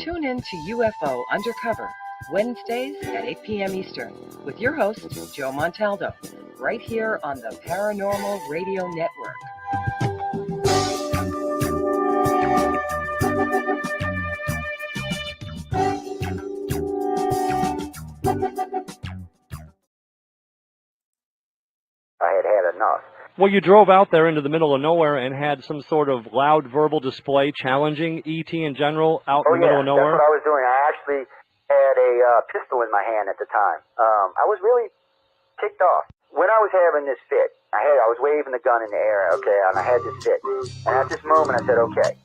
Tune in to UFO Undercover, Wednesdays at 8 p.m. Eastern, with your host, Joe Montaldo, right here on the Paranormal Radio Network. I had enough. Well, you drove out there into the middle of nowhere and had some sort of loud verbal display challenging ET in general out in the middle of nowhere? That's what I was doing. I actually had a pistol in my hand at the time. I was really ticked off. When I was having this fit, I was waving the gun in the air, okay, and I had this fit. And at this moment, I said, okay.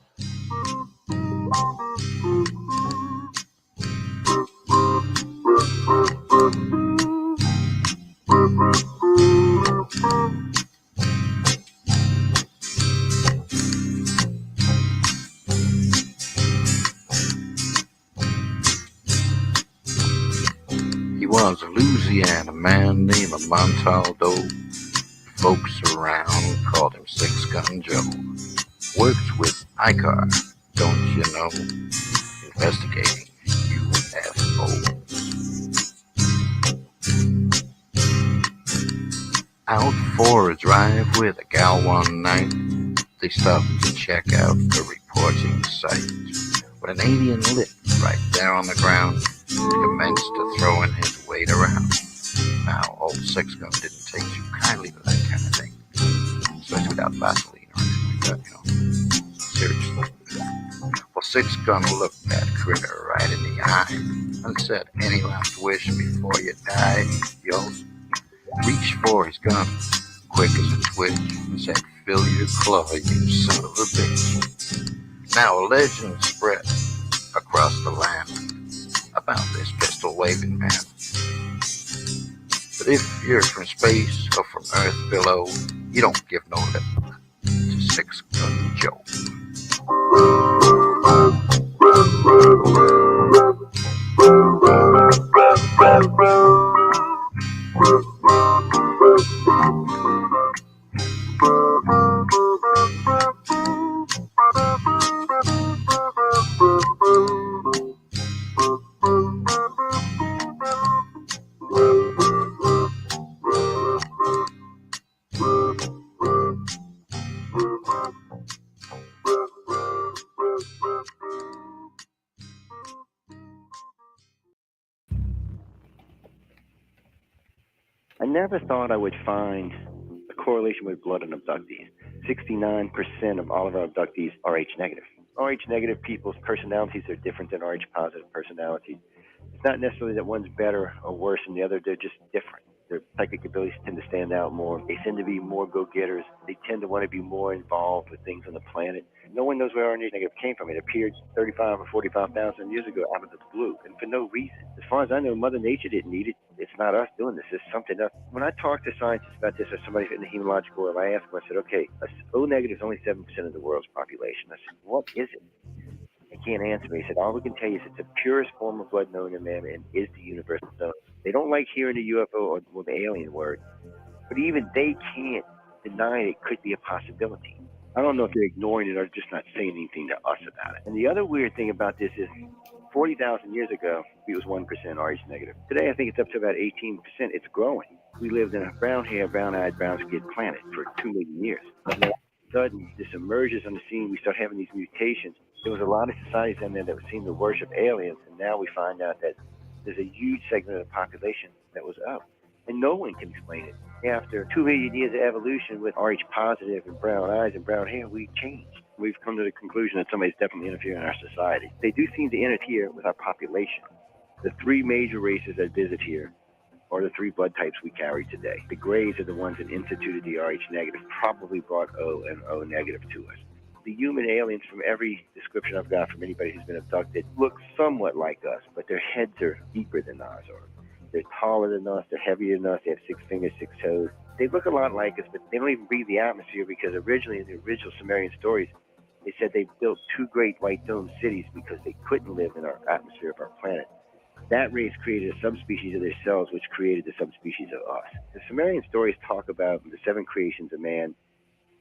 He was a Louisiana man named Montaldo. Folks around called him Six Gun Joe. Worked with ICAR, don't you know? Investigating UFOs. Out for a drive with a gal one night, they stopped to check out the reporting site. When an alien lit right there on the ground, commenced to throwing his weight around. Now, old Six Gun didn't take too kindly to that kind of thing, especially without Vaseline or anything like that, Seriously. Well, Six Gun looked that critter right in the eye and said, "Any last wish before you die?" Yo, reached for his gun, quick as a twitch, and said, "Fill your claw, you son of a bitch." Now, a legend spread across the land about this pistol-waving man. But if you're from space or from Earth below, you don't give no lip to Six Gun Joe. I never thought I would find a correlation with blood and abductees. 69% of all of our abductees are Rh negative. Rh negative people's personalities are different than Rh positive personalities. It's not necessarily that one's better or worse than the other, they're just different. Their psychic abilities tend to stand out more. They tend to be more go-getters. They tend to want to be more involved with things on the planet. No one knows where Rh negative came from. It appeared 35 or 45,000 years ago out of the blue, and for no reason. As far as I know, Mother Nature didn't need it. It's not us doing this. It's something else. When I talk to scientists about this, or somebody in the hematological world, I ask them, I said, okay, O negative is only 7% of the world's population. I said, what is it? They can't answer me. He said, all we can tell you is it's the purest form of blood known to man and is the universal zone. They don't like hearing the UFO or the alien word, but even they can't deny it could be a possibility. I don't know if they're ignoring it or just not saying anything to us about it. And the other weird thing about this is 40,000 years ago, it was 1% Rh negative. Today, I think it's up to about 18%. It's growing. We lived in a brown-haired, brown-eyed, brown-skinned planet for 2 million years. And then all of a sudden, this emerges on the scene. We start having these mutations. There was a lot of societies in there that seemed to worship aliens, and now we find out that there's a huge segment of the population that was up. And no one can explain it. After 2 million years of evolution with Rh positive and brown eyes and brown hair, we changed. We've come to the conclusion that somebody's definitely interfering in our society. They do seem to interfere with our population. The 3 major races that visit here are the 3 blood types we carry today. The Greys are the ones that instituted the Rh negative, probably brought O and O negative to us. The human aliens, from every description I've got from anybody who's been abducted, look somewhat like us, but their heads are deeper than ours are. They're taller than us, they're heavier than us, they have 6 fingers, 6 toes. They look a lot like us, but they don't even breathe the atmosphere because originally in the original Sumerian stories, they said they built 2 great white dome cities because they couldn't live in our atmosphere of our planet. That race created a subspecies of themselves, which created the subspecies of us. The Sumerian stories talk about the 7 creations of man,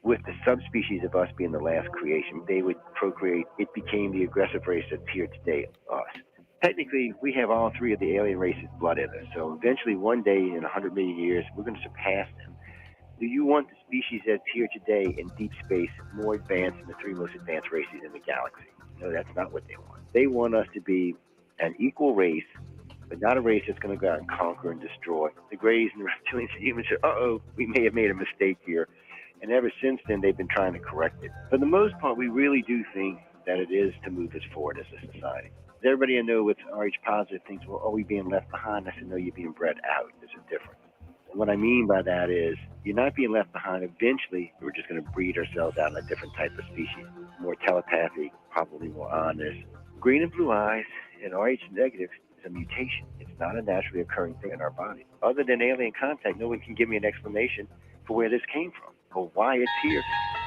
with the subspecies of us being the last creation. They would procreate, it became the aggressive race that's here today, us. Technically, we have all three of the alien races' blood in us, so eventually one day in 100 million years, we're going to surpass them. Do you want the species that's here today in deep space more advanced than the three most advanced races in the galaxy? No, that's not what they want. They want us to be an equal race, but not a race that's going to go out and conquer and destroy. The Greys and the reptilians and humans said, uh-oh, we may have made a mistake here. And ever since then, they've been trying to correct it. For the most part, we really do think that it is to move us forward as a society. Everybody I know with RH positive thinks, well, are we being left behind? I said, no, you're being bred out. There's a difference. And what I mean by that is you're not being left behind. Eventually, we're just going to breed ourselves out in a different type of species, more telepathic, probably more honest. Green and blue eyes and RH negative is a mutation. It's not a naturally occurring thing in our body. Other than alien contact, no one can give me an explanation for where this came from, or why it's here,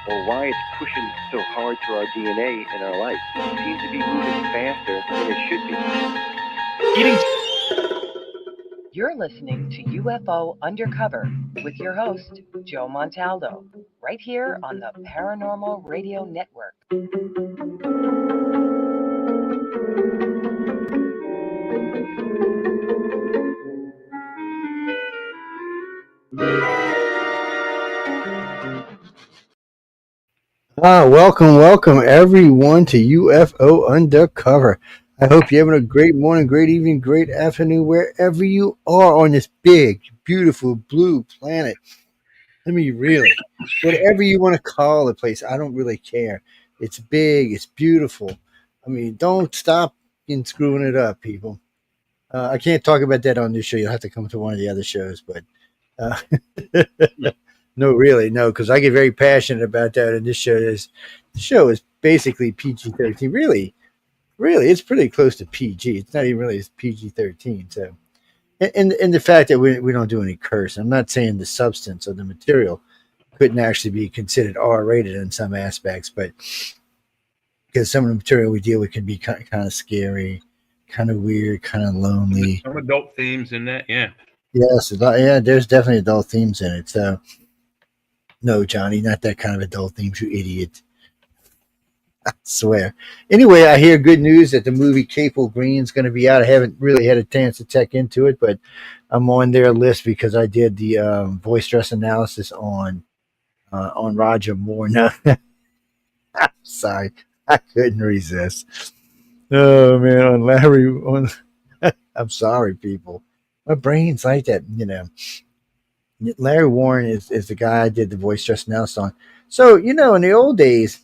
or why it's pushing so hard through our DNA and our life. It seems to be moving faster than it should be. You're listening to UFO Undercover with your host, Joe Montaldo, right here on the Paranormal Radio Network. Welcome everyone to UFO Undercover. I hope you're having a great morning, great evening, great afternoon, wherever you are on this big, beautiful blue planet. I mean, really, whatever you want to call the place, I don't really care. It's big, it's beautiful. I mean, don't stop in screwing it up, people. I can't talk about that on this show. You'll have to come to one of the other shows, but no, really, no, because I get very passionate about that. And the show is basically PG-13. Really, it's pretty close to PG. It's not even really PG-13. So, and the fact that we don't do any curse. I'm not saying the substance of the material couldn't actually be considered R-rated in some aspects, but because some of the material we deal with can be kind of scary, kind of weird, kind of lonely. Some adult themes in that, yeah. Yes, yeah, there's definitely adult themes in it. So, no, Johnny, not that kind of adult themes, you idiot. I swear. Anyway, I hear good news that the movie Capel Green is going to be out. I haven't really had a chance to check into it, but I'm on their list because I did the voice stress analysis on Roger Moore. No, I'm sorry, I couldn't resist. Oh man, on Larry. I'm sorry, people. My brain's like that, you know. Larry Warren is the guy I did the voice stress analysis on. So, in the old days,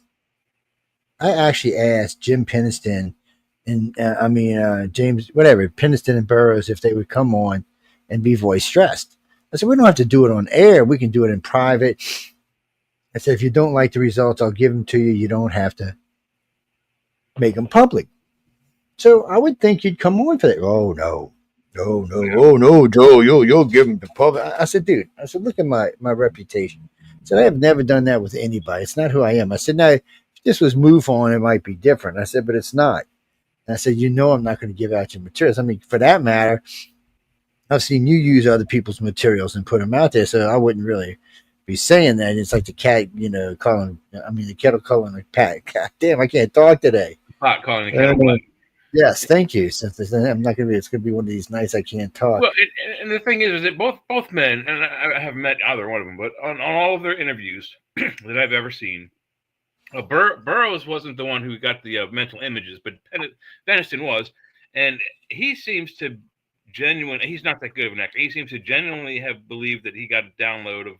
I actually asked Jim Peniston and James, whatever, Peniston and Burroughs if they would come on and be voice stressed. I said, we don't have to do it on air. We can do it in private. I said, if you don't like the results, I'll give them to you. You don't have to make them public. So I would think you'd come on for that. Oh, no. No, oh no, Joe, you'll give them to public. I said, dude, look at my reputation. I said, I have never done that with anybody. It's not who I am. I said, now, if this was MUFON, it might be different. I said, but it's not. And I said, I'm not going to give out your materials. I mean, for that matter, I've seen you use other people's materials and put them out there, so I wouldn't really be saying that. It's like the cat, the kettle calling the pat. God damn, I can't talk today. Pot calling the kettle black. Yes, thank you. Since I'm not going to be, it's going to be one of these nights I can't talk. Well, and the thing is that both men, and I haven't met either one of them, but on all of their interviews that I've ever seen, Burroughs wasn't the one who got the mental images, but Peniston was, and he seems to he's not that good of an actor. He seems to genuinely have believed that he got a download of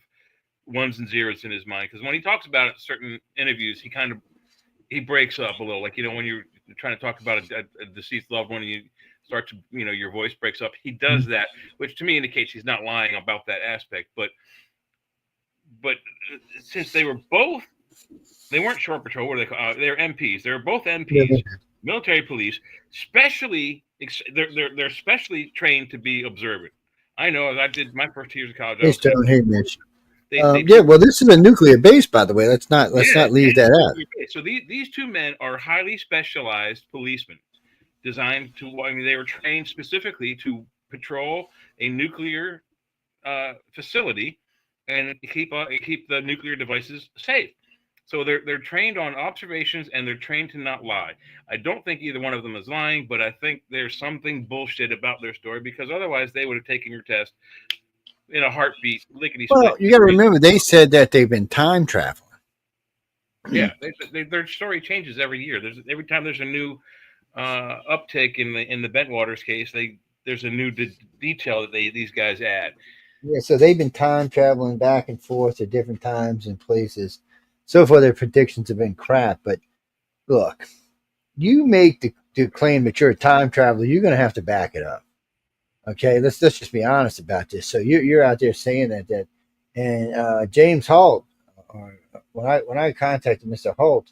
ones and zeros in his mind, because when he talks about it, certain interviews, he breaks up a little, like, when you're trying to talk about a deceased loved one and you start to, your voice breaks up. He does that, which to me indicates he's not lying about that aspect. But since they weren't shore patrol, what are they called? They're MPs. They're both MPs, military police, they're specially trained to be observant. I know, as I did my first 2 years of college. Hey, Mitch. Well, this is a nuclear base, by the way. Let's not leave that out. So these two men are highly specialized policemen, designed to. They were trained specifically to patrol a nuclear facility and keep the nuclear devices safe. So they're trained on observations and they're trained to not lie. I don't think either one of them is lying, but I think there's something bullshit about their story because otherwise they would have taken your test in a heartbeat, lickety split. Well, you got to remember they said that they've been time traveling. Yeah, their story changes every year. Every time there's a new uptick in the Bentwaters case, there's a new detail that these guys add. Yeah, so they've been time traveling back and forth at different times and places. So far, their predictions have been crap. But look, you make the claim that you're a time traveler, you're going to have to back it up. Okay, let's just be honest about this. So you're out there saying that, and James Holt, or when I contacted Mr. Holt,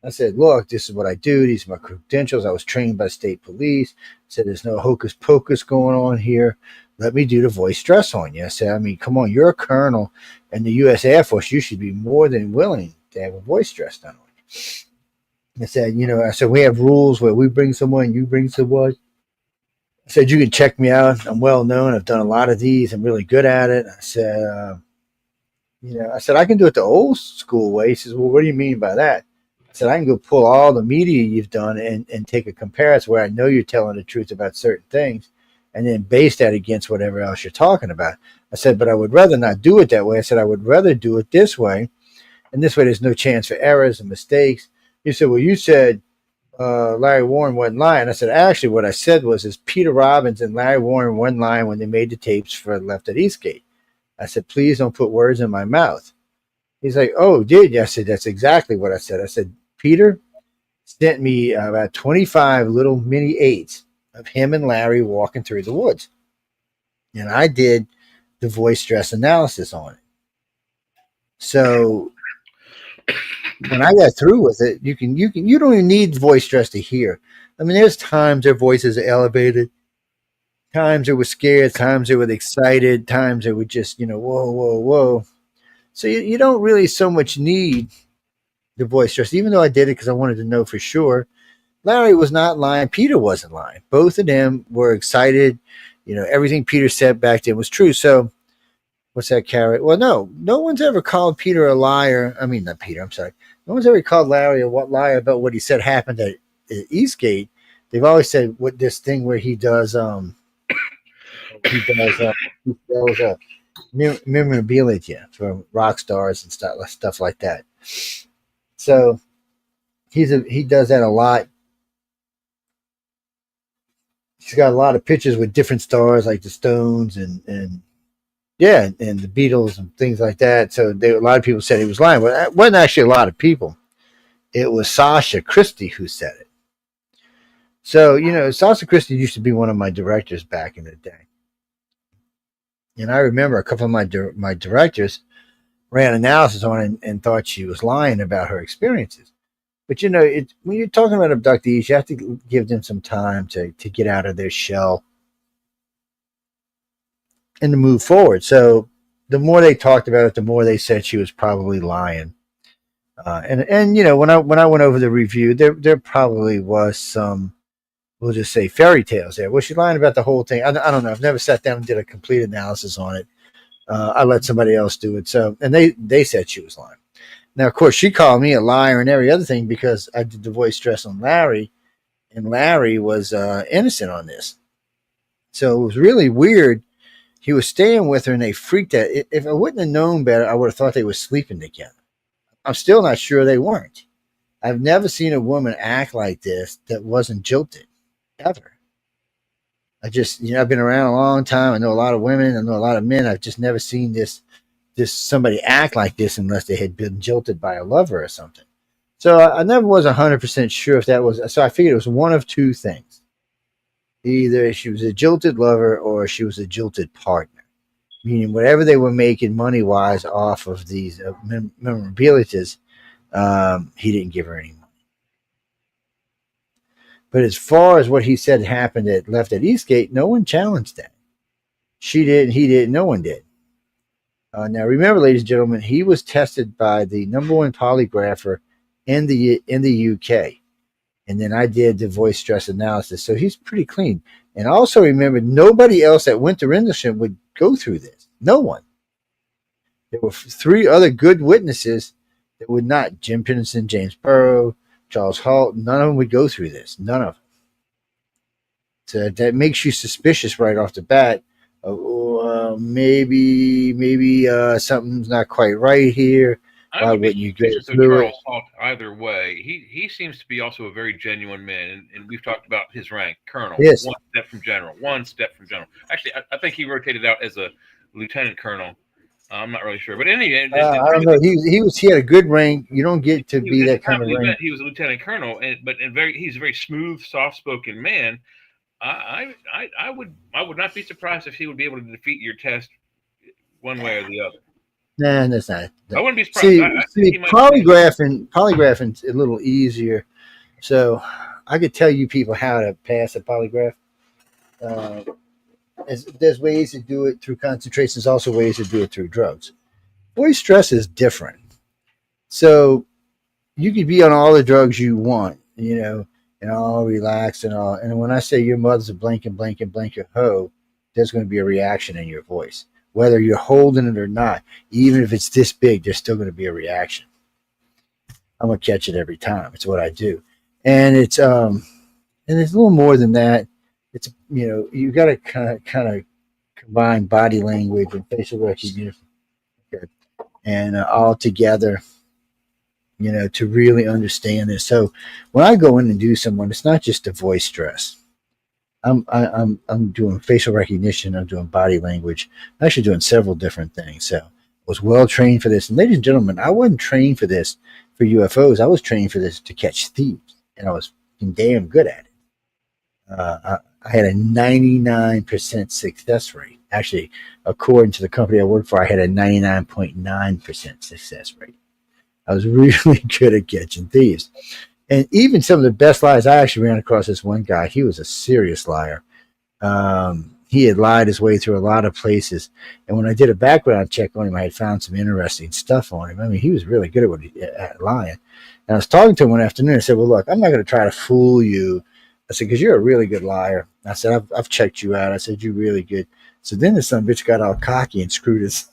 I said, look, this is what I do. These are my credentials. I was trained by state police. I said, there's no hocus pocus going on here. Let me do the voice stress on you. I said, I mean, come on, you're a colonel in the U.S. Air Force. You should be more than willing to have a voice stress done on you. I said, I said, we have rules where we bring someone, you bring someone. I said, you can check me out. I'm well known. I've done a lot of these. I'm really good at it. I said, I said, I can do it the old school way. He says, well, what do you mean by that? I said, I can go pull all the media you've done and take a comparison where I know you're telling the truth about certain things and then base that against whatever else you're talking about. I said, but I would rather not do it that way. I said, I would rather do it this way. And this way, there's no chance for errors and mistakes. He said, well, you said Larry Warren wasn't lying. I said, actually, what I said is Peter Robbins and Larry Warren weren't lying when they made the tapes for Left at Eastgate. I said, please don't put words in my mouth. He's like, oh, did you? I said, that's exactly what I said. I said, Peter sent me about 25 little mini 8s of him and Larry walking through the woods. And I did the voice stress analysis on it. So when I got through with it, you don't even need voice stress to hear. I mean, there's times their voices are elevated, times they were scared, times they were excited, times they were just, whoa, whoa, whoa. So you don't really so much need the voice stress, even though I did it because I wanted to know for sure. Larry was not lying. Peter wasn't lying. Both of them were excited. Everything Peter said back then was true. So what's that, Carrot? Well, no one's ever called Peter a liar. I mean, not Peter, I'm sorry. No one's ever called Larry a liar about what he said happened at Eastgate. They've always said what this thing where he sells memorabilia for rock stars and stuff like that. So he does that a lot. He's got a lot of pictures with different stars like the Stones and the Beatles and things like that. So a lot of people said he was lying, but it wasn't actually a lot of people. It was Sasha Christie who said it. So, Sasha Christie used to be one of my directors back in the day. And I remember a couple of my directors ran analysis on it and thought she was lying about her experiences. But, when you're talking about abductees, you have to give them some time to get out of their shell and to move forward. So the more they talked about it, the more they said she was probably lying. And when I went over the review, there probably was some, we'll just say, fairy tales there. Was she lying about the whole thing? I don't know. I've never sat down and did a complete analysis on it. I let somebody else do it. So, and they said she was lying. Now, of course, she called me a liar and every other thing because I did the voice stress on Larry, and Larry was innocent on this. So it was really weird. He was staying with her, and they freaked out. If I wouldn't have known better, I would have thought they were sleeping together. I'm still not sure they weren't. I've never seen a woman act like this that wasn't jilted, ever. I just, I've been around a long time. I know a lot of women. I know a lot of men. I've just never seen this somebody act like this unless they had been jilted by a lover or something. So I never was 100% sure if that was. So I figured it was one of two things. Either she was a jilted lover or she was a jilted partner. Meaning whatever they were making money-wise off of these memorabilias, he didn't give her any money. But as far as what he said happened left at Eastgate, no one challenged that. She did, he did, no one did. Now, remember, ladies and gentlemen, he was tested by the #1 polygrapher in the UK. And then I did the voice stress analysis. So he's pretty clean. And also remember, nobody else at Winter Rendlesham would go through this. No one. There were 3 other good witnesses that would not. Jim Penniston, James Burrow, Charles Halt, none of them would go through this. None of them. So that makes you suspicious right off the bat. Maybe something's not quite right here. I Why would be wouldn't you go suspicious of through it? Charles Hawk either way. He seems to be also a very genuine man, and we've talked about his rank, Colonel, Yes. one step from General, one step from General. Actually, I think he rotated out as a Lieutenant Colonel. I'm not really sure, but I don't know. He had a good rank. You don't get to be that kind of rank. He was a Lieutenant Colonel, but he's a very smooth, soft-spoken man. I would not be surprised if he would be able to defeat your test one way or the other. Nah, that's not. I wouldn't be surprised. See, polygraphing's a little easier. So I could tell you people how to pass a polygraph. There's ways to do it through concentration. There's also ways to do it through drugs. Voice stress is different. So you could be on all the drugs you want, and all relaxed and all. And when I say your mother's a blank and blank and blank a hoe, there's going to be a reaction in your voice. Whether you're holding it or not, even if it's this big, there's still going to be a reaction. I'm going to catch it every time. It's what I do. And it's a little more than that. It's, you got to kind of combine body language and facial recognition and all together, to really understand this. So when I go in and do someone, it's not just the voice stress. I'm doing facial recognition. I'm doing body language. I'm actually doing several different things. So I was well trained for this. And ladies and gentlemen, I wasn't trained for this for UFOs. I was trained for this to catch thieves, and I was damn good at it. I had a 99% success rate. Actually, according to the company I worked for, I had a 99.9% success rate. I was really good at catching thieves. And even some of the best lies, I actually ran across this one guy. He was a serious liar. He had lied his way through a lot of places. And when I did a background check on him, I had found some interesting stuff on him. I mean, he was really good at lying. And I was talking to him one afternoon. I said, well, look, I'm not going to try to fool you. I said, because you're a really good liar. I said, I've checked you out. I said, you're really good. So then the son of a bitch got all cocky and screwed his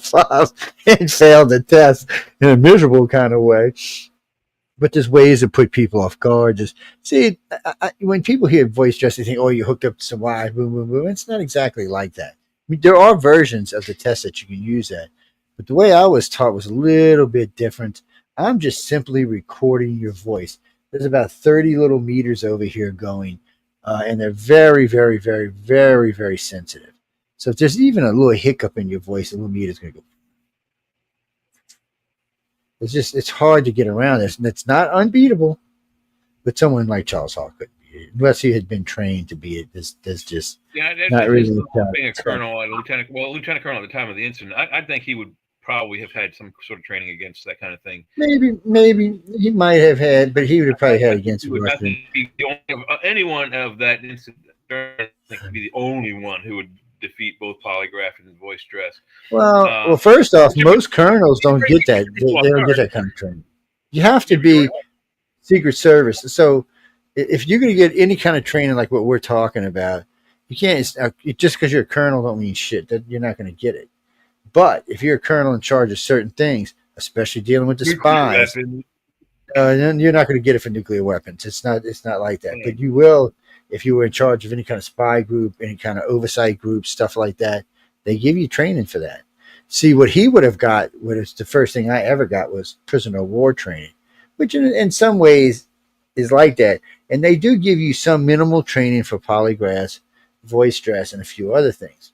files and failed the test in a miserable kind of way. But there's ways to put people off guard. When people hear voice stress, they think, oh, you hooked up to some wires, boom, boom, boom. It's not exactly like that. I mean, there are versions of the test that you can use that. But the way I was taught was a little bit different. I'm just simply recording your voice. There's about 30 little meters over here going, and they're very, very, very, very, very sensitive. So if there's even a little hiccup in your voice, the little meter's going to go. It's hard to get around this. And it's not unbeatable, but someone like Charles Hawk could be it, unless he had been trained to be it. There's just not really being a colonel, a lieutenant colonel at the time of the incident. I think he would probably have had some sort of training against that kind of thing. Maybe he might have had, but he would have probably had against anyone of that incident. I think would be the only one who would defeat both polygraph and voice stress. Well, first off, most colonels don't get that. They don't get that kind of training. You have to be Secret Service. So if you're going to get any kind of training like what we're talking about, you can't just because you're a colonel don't mean shit. That you're not going to get it. But if you're a colonel in charge of certain things, especially dealing with the spies, then you're not going to get it for nuclear weapons. It's not like that. But you will if you were in charge of any kind of spy group, any kind of oversight group, stuff like that. They give you training for that. See, what he would have got, what is the first thing I ever got, was prisoner of war training, which in some ways is like that. And they do give you some minimal training for polygraphs, voice stress, and a few other things.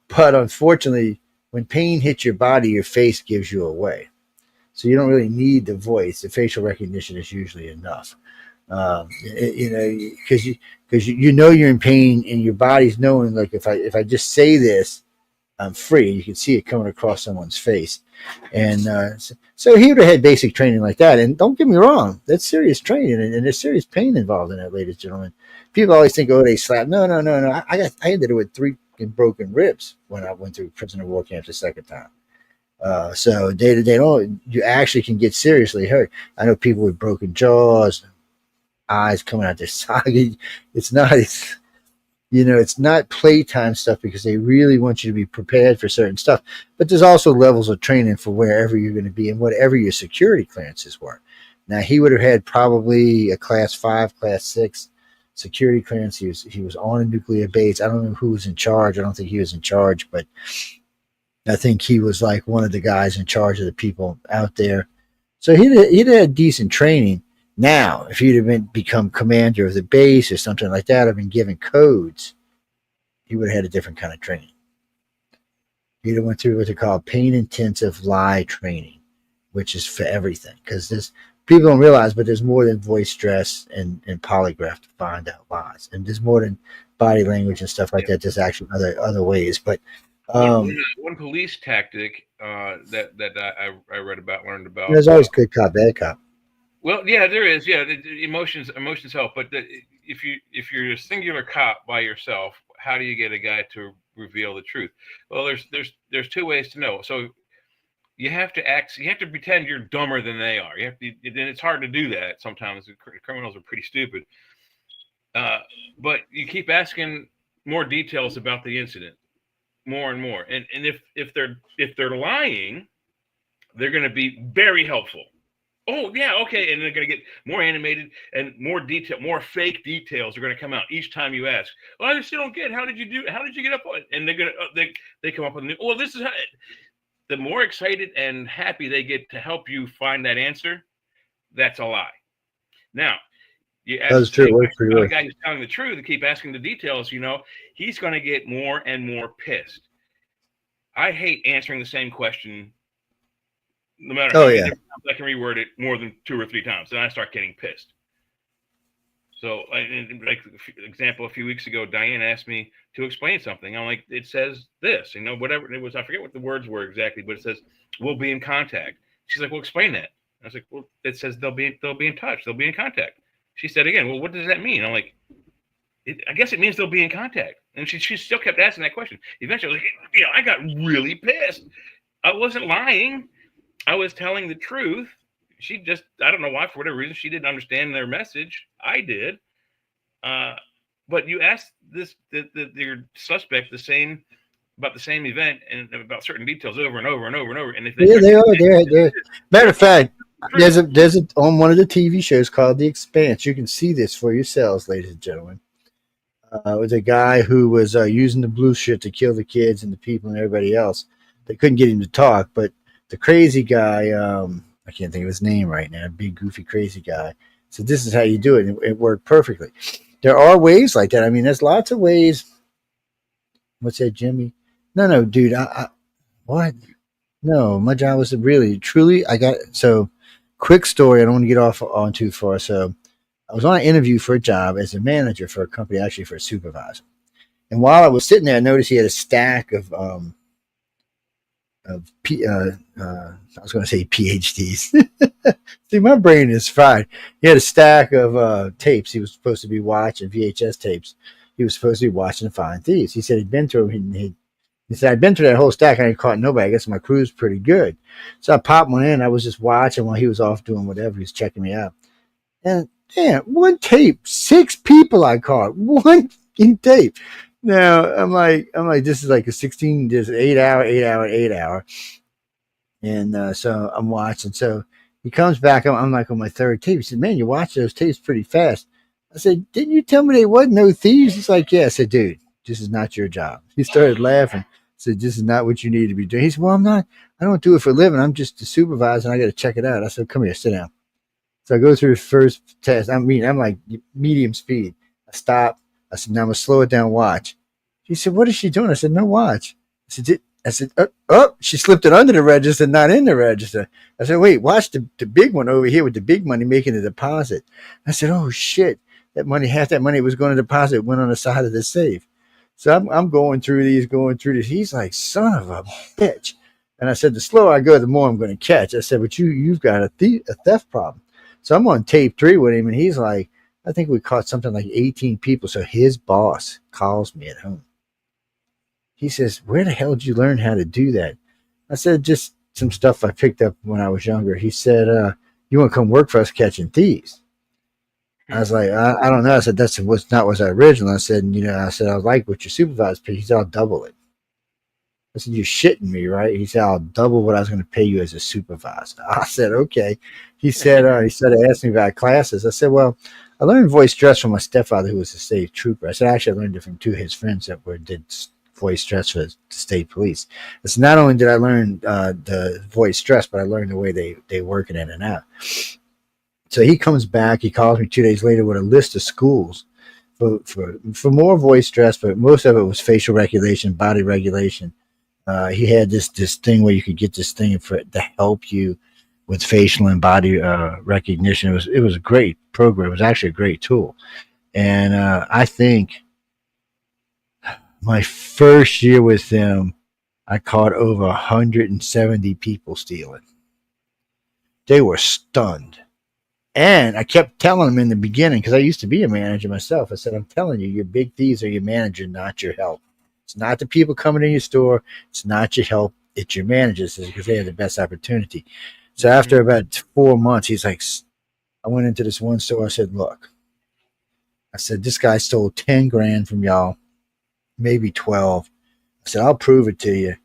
But unfortunately, when pain hits your body, your face gives you away. So you don't really need the voice. The facial recognition is usually enough. Because you know you're in pain, and your body's knowing, like, if I just say this, I'm free. You can see it coming across someone's face. And so he would have had basic training like that. And don't get me wrong, that's serious training, and there's serious pain involved in it, ladies and gentlemen. People always think, oh, they slap. No. I ended it with 3 broken ribs when I went through prisoner of war camps the second time. So they don't. You actually can get seriously hurt. I know people with broken jaws, eyes coming out their socket. It's It's not playtime stuff because they really want you to be prepared for certain stuff. But there's also levels of training for wherever you're going to be and whatever your security clearances were. Now, he would have had probably a class 5, class 6 security clearance. He was on a nuclear base. I don't know who was in charge. I don't think he was in charge, but I think he was like one of the guys in charge of the people out there. So he'd had decent training. Now, if he'd have become commander of the base or something like that, or been given codes, he would have had a different kind of training. He'd have went through what they call pain-intensive lie training, which is for everything. Because people don't realize, but there's more than voice stress and polygraph to find out lies. And there's more than body language and stuff like that. There's actually other ways. But one police tactic that I read about, learned about. There's always good cop, bad cop. Well, yeah, there is. Yeah, emotions help. But if you're a singular cop by yourself, how do you get a guy to reveal the truth? Well, there's two ways to know. So you have to act. You have to pretend you're dumber than they are. You have to. Then it's hard to do that. Sometimes criminals are pretty stupid. But you keep asking more details about the incident, more and more. And if they're lying, they're going to be very helpful. Oh yeah, okay, and they're going to get more animated and more detail, more fake details are going to come out each time you ask. Well, I still don't get it. How did you get up on it? And they're going to they come up with well, this is how. The more excited and happy they get to help you find that answer, that's a lie. Now, you ask that's true. the guy who's telling the truth and keep asking the details. He's going to get more and more pissed. I hate answering the same question. No matter how many times I can reword it more than 2 or 3 times, then I start getting pissed. So, like example, a few weeks ago, Diane asked me to explain something. I'm like, it says this, whatever it was. I forget what the words were exactly, but it says we'll be in contact. She's like, well, explain that. I was like, well, it says they'll be in touch. They'll be in contact. She said again, well, what does that mean? I'm like, I guess it means they'll be in contact. And she still kept asking that question. Eventually, I was like, I got really pissed. I wasn't lying. I was telling the truth. She just, I don't know why, for whatever reason, she didn't understand their message. I did. But you asked your suspect about the same event and about certain details over and over and over and over. And if they are. Matter of fact, there's on one of the TV shows called The Expanse. You can see this for yourselves, ladies and gentlemen. It was a guy who was using the blue shit to kill the kids and the people and everybody else. They couldn't get him to talk, but the crazy guy, I can't think of his name right now, big, goofy, crazy guy. So this is how you do it. And it worked perfectly. There are ways like that. I mean, there's lots of ways. What's that, Jimmy? No, dude. What? No, my job was truly. So quick story. I don't want to get off on too far. So I was on an interview for a job as a manager for a company, actually for a supervisor. And while I was sitting there, I noticed he had a stack of I was going to say PhDs. See, my brain is fried. He had a stack of tapes he was supposed to be watching, VHS tapes. He was supposed to be watching to find thieves. He said he'd been through them. He said, I'd been through that whole stack and I caught nobody. I guess my crew's pretty good. So I popped one in. I was just watching while he was off doing whatever. He was checking me out. And damn, one tape, 6 people I caught. One in tape. Now I'm like, this is like a 16, just 8 hour. And so I'm watching. So he comes back. I'm like on my 3rd tape. He said, man, you watch those tapes pretty fast. I said, didn't you tell me they wasn't no thieves? He's like, yeah. I said, dude, this is not your job. He started laughing. I said, this is not what you need to be doing. He said, well, I don't do it for a living. I'm just a supervisor and I got to check it out. I said, come here, sit down. So I go through the first test. I'm like medium speed. I stop. I said, now I'm going to slow it down, watch. She said, what is she doing? I said, no, watch. I said, she slipped it under the register, not in the register. I said, wait, watch the big one over here with the big money making a deposit. I said, oh, shit. That money, half that money was going to deposit, went on the side of the safe. So I'm going through these. He's like, son of a bitch. And I said, the slower I go, the more I'm going to catch. I said, but you've got a theft problem. So I'm on tape 3 with him, and he's like, I think we caught something like 18 people. So his boss calls me at home. He says, where the hell did you learn how to do that? I said, just some stuff I picked up when I was younger. He said, you want to come work for us catching thieves? I was like, I don't know. I said, that's what's not what's original. I said, I said, I like what your supervisor paid. He said, I'll double it. I said, you're shitting me, right? He said, I'll double what I was going to pay you as a supervisor. I said, okay. He said, asked me about classes. I said, well, I learned voice stress from my stepfather, who was a state trooper. I said, actually, I learned it from two of his friends that did voice stress for the state police. I said, not only did I learn the voice stress, but I learned the way they work it in and out. So he comes back. He calls me 2 days later with a list of schools for more voice stress, but most of it was facial regulation, body regulation. He had this thing where you could get this thing to help you with facial and body recognition. It was a great program. It was actually a great tool. And I think my first year with them, I caught over 170 people stealing. They were stunned. And I kept telling them in the beginning, because I used to be a manager myself. I said, I'm telling you, your big thieves are your manager, not your help. It's not the people coming in your store. It's not your help. It's your managers, because they have the best opportunity. So after about 4 months, he's like, I went into this one store. I said, look, I said, this guy stole 10 grand from y'all, maybe 12. I said, I'll prove it to you.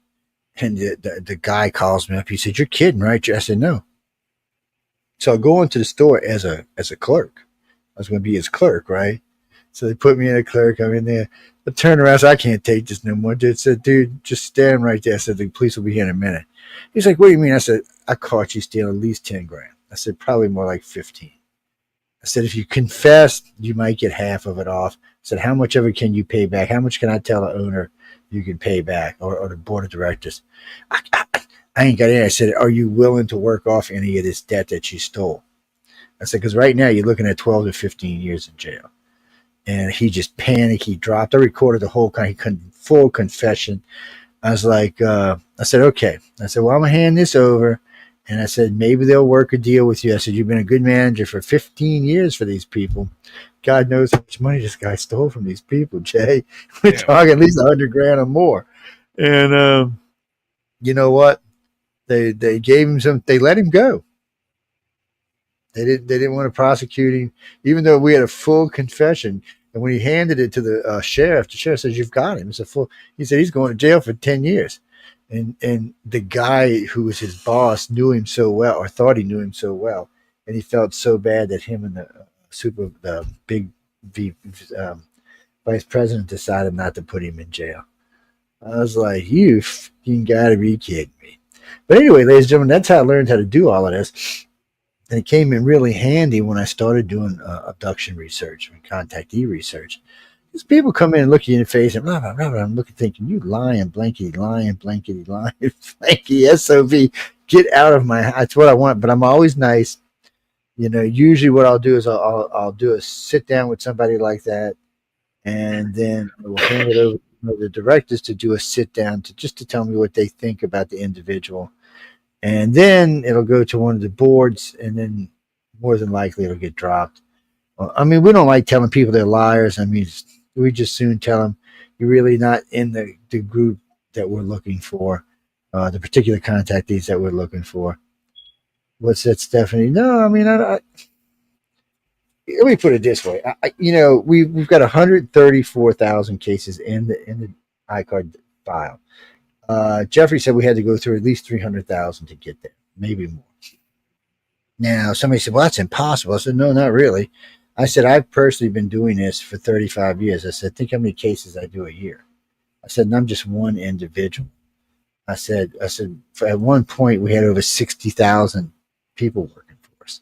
And the guy calls me up. He said, you're kidding, right? I said, no. So I go into the store as a clerk. I was going to be his clerk, right? So they put me in a clerk. I'm in there. I turned around. I said, I can't take this no more. Dude said, dude, just stand right there. I said, the police will be here in a minute. He's like, what do you mean? I said, I caught you stealing at least 10 grand. I said, probably more like 15. I said, if you confess, you might get half of it off. I said, how much of it can you pay back? How much can I tell the owner you can pay back, or the board of directors? I ain't got any. I said, are you willing to work off any of this debt that you stole? I said, because right now you're looking at 12 to 15 years in jail. And he just panicked. He dropped. I recorded the whole full confession. I was like, I said, okay. I said, well, I'm going to hand this over. And I said, maybe they'll work a deal with you. I said, you've been a good manager for 15 years for these people. God knows how much money this guy stole from these people, Jay. We're talking at least 100 grand or more. And you know what? They gave him some. They let him go. They didn't want to prosecute him, even though we had a full confession. And when he handed it to the sheriff says, "You've got him." It's a full. He said he's going to jail for 10 years. And the guy who was his boss knew him so well, or thought he knew him so well, and he felt so bad that him and the big vice president decided not to put him in jail. I was like, you got to be kidding me. But anyway, ladies and gentlemen, that's how I learned how to do all of this. And it came in really handy when I started doing abduction research and contactee research. Because people come in and look you in the face and blah, blah, blah, blah. I'm looking, thinking, you lying, blankety, flanky, SOB, get out of my house. That's what I want, but I'm always nice. Usually what I'll do is I'll do a sit down with somebody like that, and then I will hand it over to the directors to do a sit down just to tell me what they think about the individual. And then it'll go to one of the boards, and then more than likely it'll get dropped. I mean, we don't like telling people they're liars. I mean, we just soon tell them you're really not in the group that we're looking for, the particular contactees that we're looking for. What's that, Stephanie? No, I mean, let me put it this way. We've got 134,000 cases in the iCard file. Jeffrey said we had to go through at least 300,000 to get there, maybe more. Now, somebody said, well, that's impossible. I said, no, not really. I said, I've personally been doing this for 35 years. I said, think how many cases I do a year. I said, and I'm just one individual. I said, at one point we had over 60,000 people working for us.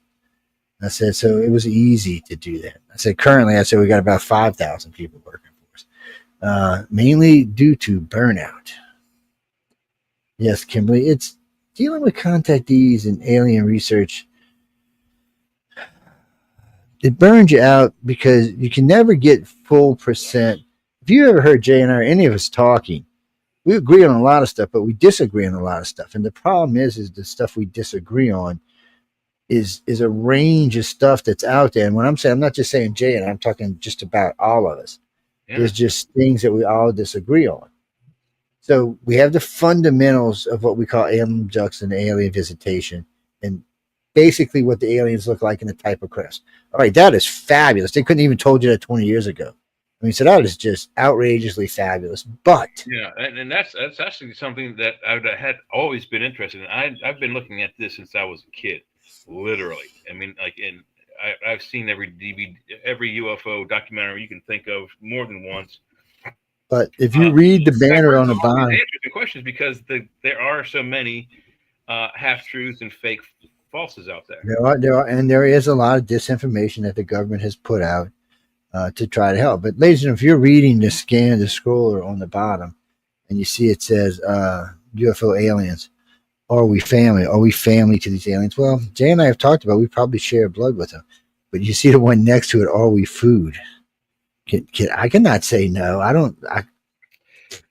I said, so it was easy to do that. I said, currently, we got about 5,000 people working for us, mainly due to burnout. Yes, Kimberly, it's dealing with contactees and alien research. It burns you out because you can never get full percent. If you ever heard Jay and I or any of us talking, we agree on a lot of stuff, but we disagree on a lot of stuff. And the problem is the stuff we disagree on is a range of stuff that's out there. And when I'm saying, I'm not just saying Jay and I'm talking just about all of us. Yeah. There's just things that we all disagree on. So we have the fundamentals of what we call alien abduction and alien visitation. And basically what the aliens look like in the type of crafts. All right, that is fabulous. They couldn't even told you that 20 years ago. I mean, so that is just outrageously fabulous. But Yeah, and that's actually something that I had always been interested in. I've been looking at this since I was a kid, literally. I mean, like I've seen every DVD, every UFO documentary you can think of more than once. if you read the That banner on raises the all these bottom, interesting questions because there are so many half truths and fake falses out there. there is a lot of disinformation that the government has put out to try to help. But ladies and gentlemen, if you're reading the scroller on the bottom, and you see it says UFO aliens, are we family? Are we family to these aliens? Well, Jay and I have talked about we probably share blood with them. But you see the one next to it, are we food? I cannot say no. There's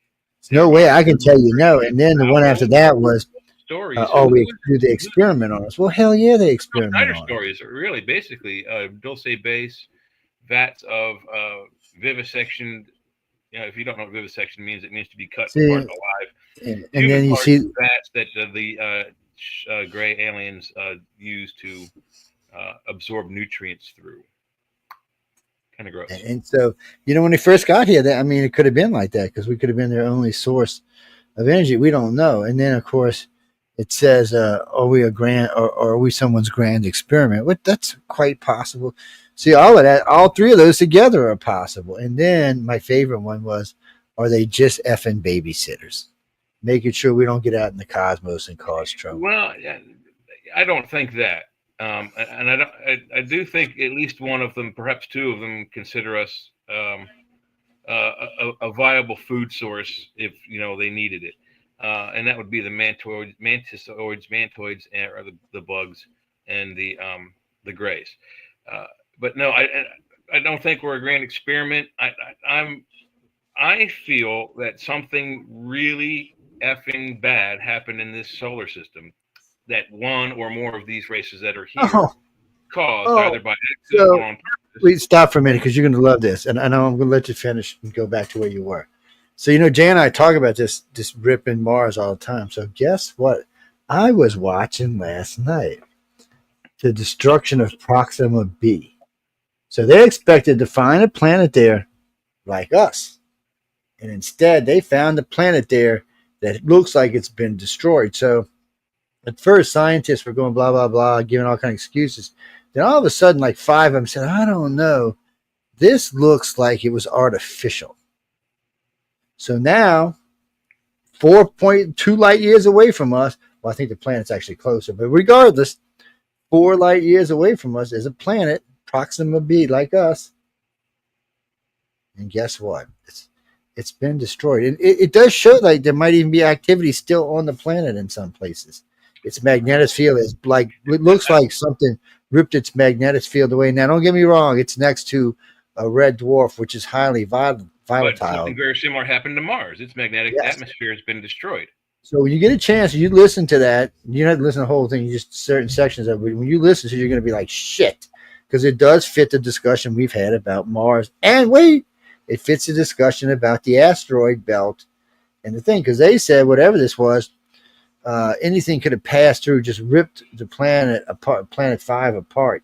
no way I can tell you no. And then the one after that was, stories. we do the experiment on us? Well, hell yeah, they experiment Snyder on us. stories are really basically dulce base, vats of vivisection. You know, if you don't know what vivisection means, it means to be cut apart alive. And then you see vats that the gray aliens use to absorb nutrients through. Kind of gross. And so, when they first got here, it could have been like that because we could have been their only source of energy. We don't know. And then, of course, it says, are we are we someone's grand experiment? That's quite possible. See, all of that, all three of those together are possible. And then my favorite one was, are they just effing babysitters? Making sure we don't get out in the cosmos and cause trouble. Well, I don't think that. And I do think at least one of them, perhaps two of them, consider us a viable food source if they needed it, and that would be the mantoids, or the bugs, and the grays. But no, I don't think we're a grand experiment. I feel that something really effing bad happened in this solar system, that one or more of these races that are here caused either by accident or on purpose. Wait, stop for a minute because you're going to love this, and I know I'm going to let you finish and go back to where you were. So Jay and I talk about this ripping Mars all the time. So guess what? I was watching last night the destruction of Proxima b. So they expected to find a planet there like us, and instead they found a planet there that looks like it's been destroyed. So at first, scientists were going blah, blah, blah, giving all kinds of excuses. Then all of a sudden, like 5 of them said, I don't know. This looks like it was artificial. So now, 4.2 light years away from us, well, I think the planet's actually closer, but regardless, 4 light years away from us is a planet, Proxima b, like us. And guess what? It's been destroyed. And it does show like there might even be activity still on the planet in some places. Its magnetic field is like, it looks like something ripped its magnetic field away. Now, don't get me wrong, it's next to a red dwarf, which is highly volatile. But something very similar happened to Mars. Its magnetic atmosphere has been destroyed. So when you get a chance, you listen to that. You don't have to listen to the whole thing, just certain sections of it. When you listen to it, you're going to be like, shit, because it does fit the discussion we've had about Mars. And wait, it fits the discussion about the asteroid belt and the thing, because they said whatever this was, anything could have passed through, just ripped the planet apart, Planet 5 apart,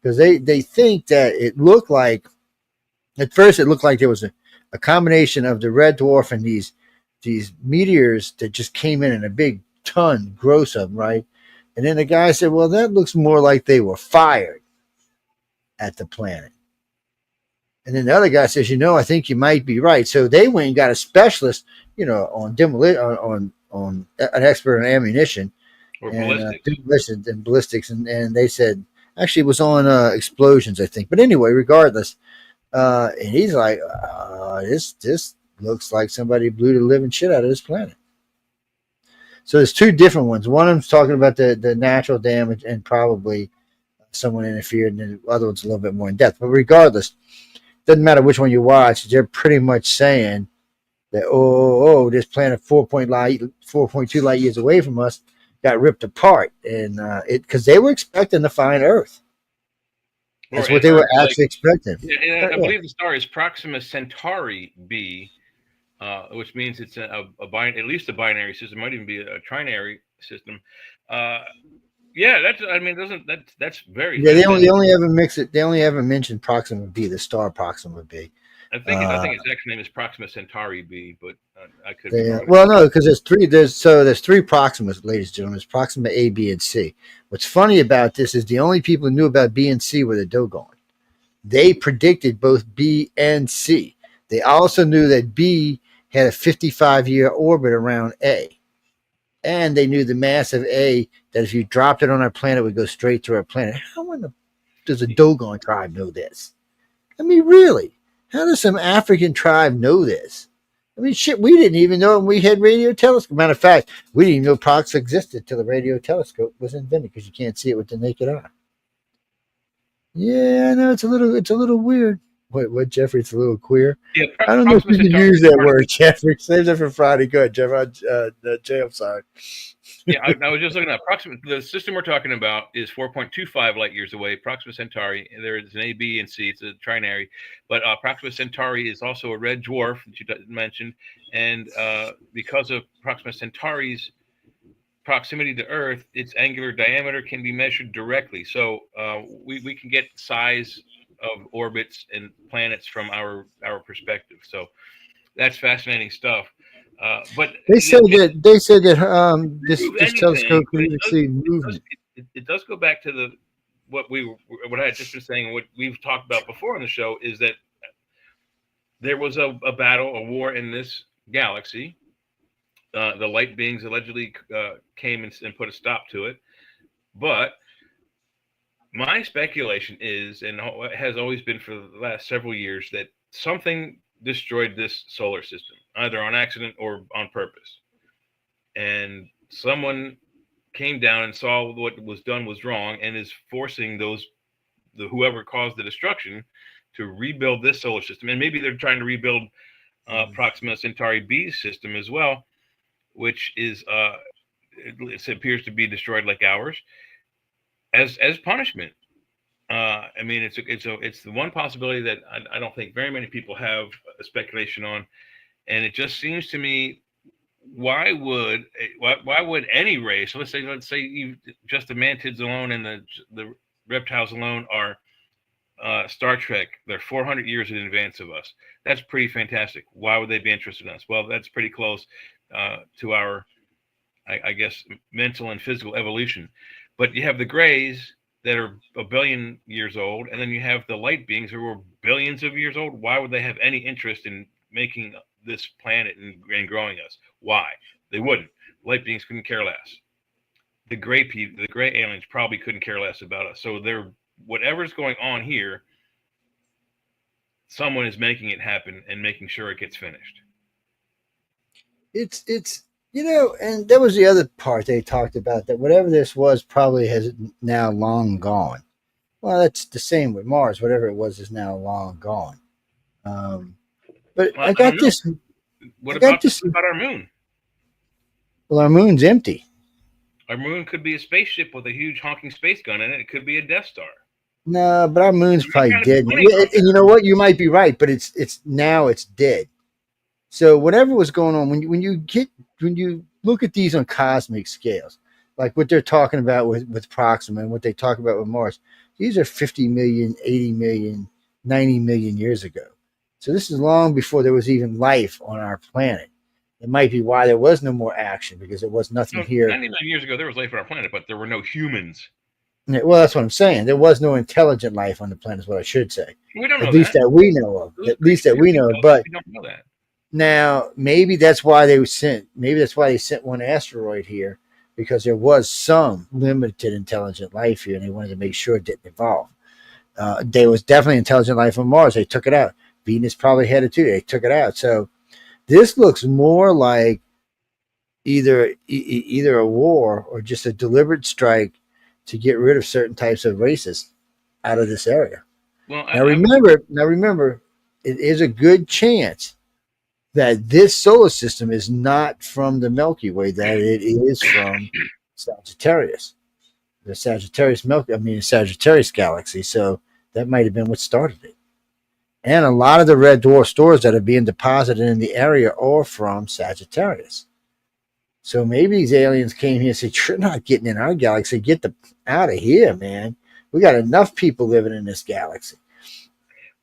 because they think that it looked like, at first it looked like there was a combination of the red dwarf and these meteors that just came in a big ton, gross of them, right? And then the guy said, well, that looks more like they were fired at the planet. And then the other guy says, I think you might be right. So they went and got a specialist, on demolition, on an expert on ammunition or ballistics, and they said actually it was on explosions, I think. But anyway, regardless, and he's like, this looks like somebody blew the living shit out of this planet. So there's two different ones. One of them's talking about the natural damage and probably someone interfered, and then the other one's a little bit more in depth. But regardless, doesn't matter which one you watch, they're pretty much saying that this planet 4.2 light years away from us got ripped apart, and because they were expecting to find Earth. That's what they were actually expecting. And I believe the star is Proxima Centauri b, which means it's at least a binary system, might even be a trinary system. Yeah, that's very Yeah, they fascinating. only ever mix it. They only ever mention Proxima B, the star Proxima B. I think its actual name is Proxima Centauri B, but I could be They, wrong. well, no, because there's three. There's three Proximas, ladies and gentlemen. There's Proxima A, B, and C. What's funny about this is the only people who knew about B and C were the Dogon. They predicted both B and C. They also knew that B had a 55-year orbit around A. And they knew the mass of A, that if you dropped it on our planet, it would go straight through our planet. How in the does a Dogon tribe know this? I mean, really? How does some African tribe know this? I mean, shit, we didn't even know when we had radio telescope. Matter of fact, we didn't even know Prox existed till the radio telescope was invented because you can't see it with the naked eye. Yeah, I know it's a little weird. What, Jeffrey? It's a little queer. Yeah, I don't know if Proxima you can Centauri use is that part of word, Jeffrey. Save that for Friday. Good, Jeff. Jay, I'm sorry. Yeah, I was just looking at Proxima. The system we're talking about is 4.25 light years away. Proxima Centauri, there is an A, B, and C. It's a trinary, but Proxima Centauri is also a red dwarf that you mentioned, and because of Proxima Centauri's proximity to Earth, its angular diameter can be measured directly. So we can get size of orbits and planets from our perspective. So that's fascinating stuff. But They said that this anything, telescope could even see movement. it does go back to what I had just been saying, what we've talked about before on the show, is that there was a battle, a war in this galaxy. The light beings allegedly came and put a stop to it. But my speculation is, and has always been for the last several years, that something destroyed this solar system, either on accident or on purpose. And someone came down and saw what was done was wrong and is forcing whoever caused the destruction to rebuild this solar system. And maybe they're trying to rebuild Proxima Centauri B's system as well, which is it appears to be destroyed like ours as punishment. I mean, it's the one possibility that I don't think very many people have a speculation on, and it just seems to me, why would any race, let's say you, just the mantids alone and the reptiles alone are Star Trek, they're 400 years in advance of us. That's pretty fantastic. Why would they be interested in us? Well, that's pretty close to our, I guess, mental and physical evolution. But you have the Greys that are a billion years old, and then you have the light beings who are billions of years old. Why would they have any interest in making this planet and growing us? Why? They wouldn't. Light beings couldn't care less. The gray aliens probably couldn't care less about us. So they're, whatever's going on here, someone is making it happen and making sure it gets finished. It's and that was the other part they talked about, that whatever this was probably has now long gone. Well, that's the same with Mars. Whatever it was is now long gone. But Well, I got this. What about our moon? Well, our moon's empty. Our moon could be a spaceship with a huge honking space gun in it. It could be a Death Star. No, but our moon's probably dead. And you know what? You might be right, but it's dead. So whatever was going on, when you look at these on cosmic scales, like what they're talking about with Proxima and what they talk about with Mars, these are 50 million, 80 million, 90 million years ago. So this is long before there was even life on our planet. It might be why there was no more action, because there was nothing here. 90 million years ago, there was life on our planet, but there were no humans. Yeah, well, that's what I'm saying. There was no intelligent life on the planet, is what I should say. We don't know at least that we know of. At least that we know of. But we don't know that. Now, maybe that's why they sent one asteroid here, because there was some limited intelligent life here, and they wanted to make sure it didn't evolve. There was definitely intelligent life on Mars. They took it out. Venus probably had it too. They took it out. So this looks more like either a war or just a deliberate strike to get rid of certain types of races out of this area. Well, now remember, it is a good chance that this solar system is not from the Milky Way, that it is from Sagittarius, the Sagittarius galaxy. So that might have been what started it. And a lot of the red dwarf stars that are being deposited in the area are from Sagittarius. So maybe these aliens came here and said, "You're not getting in our galaxy. Get the out of here, man. We got enough people living in this galaxy."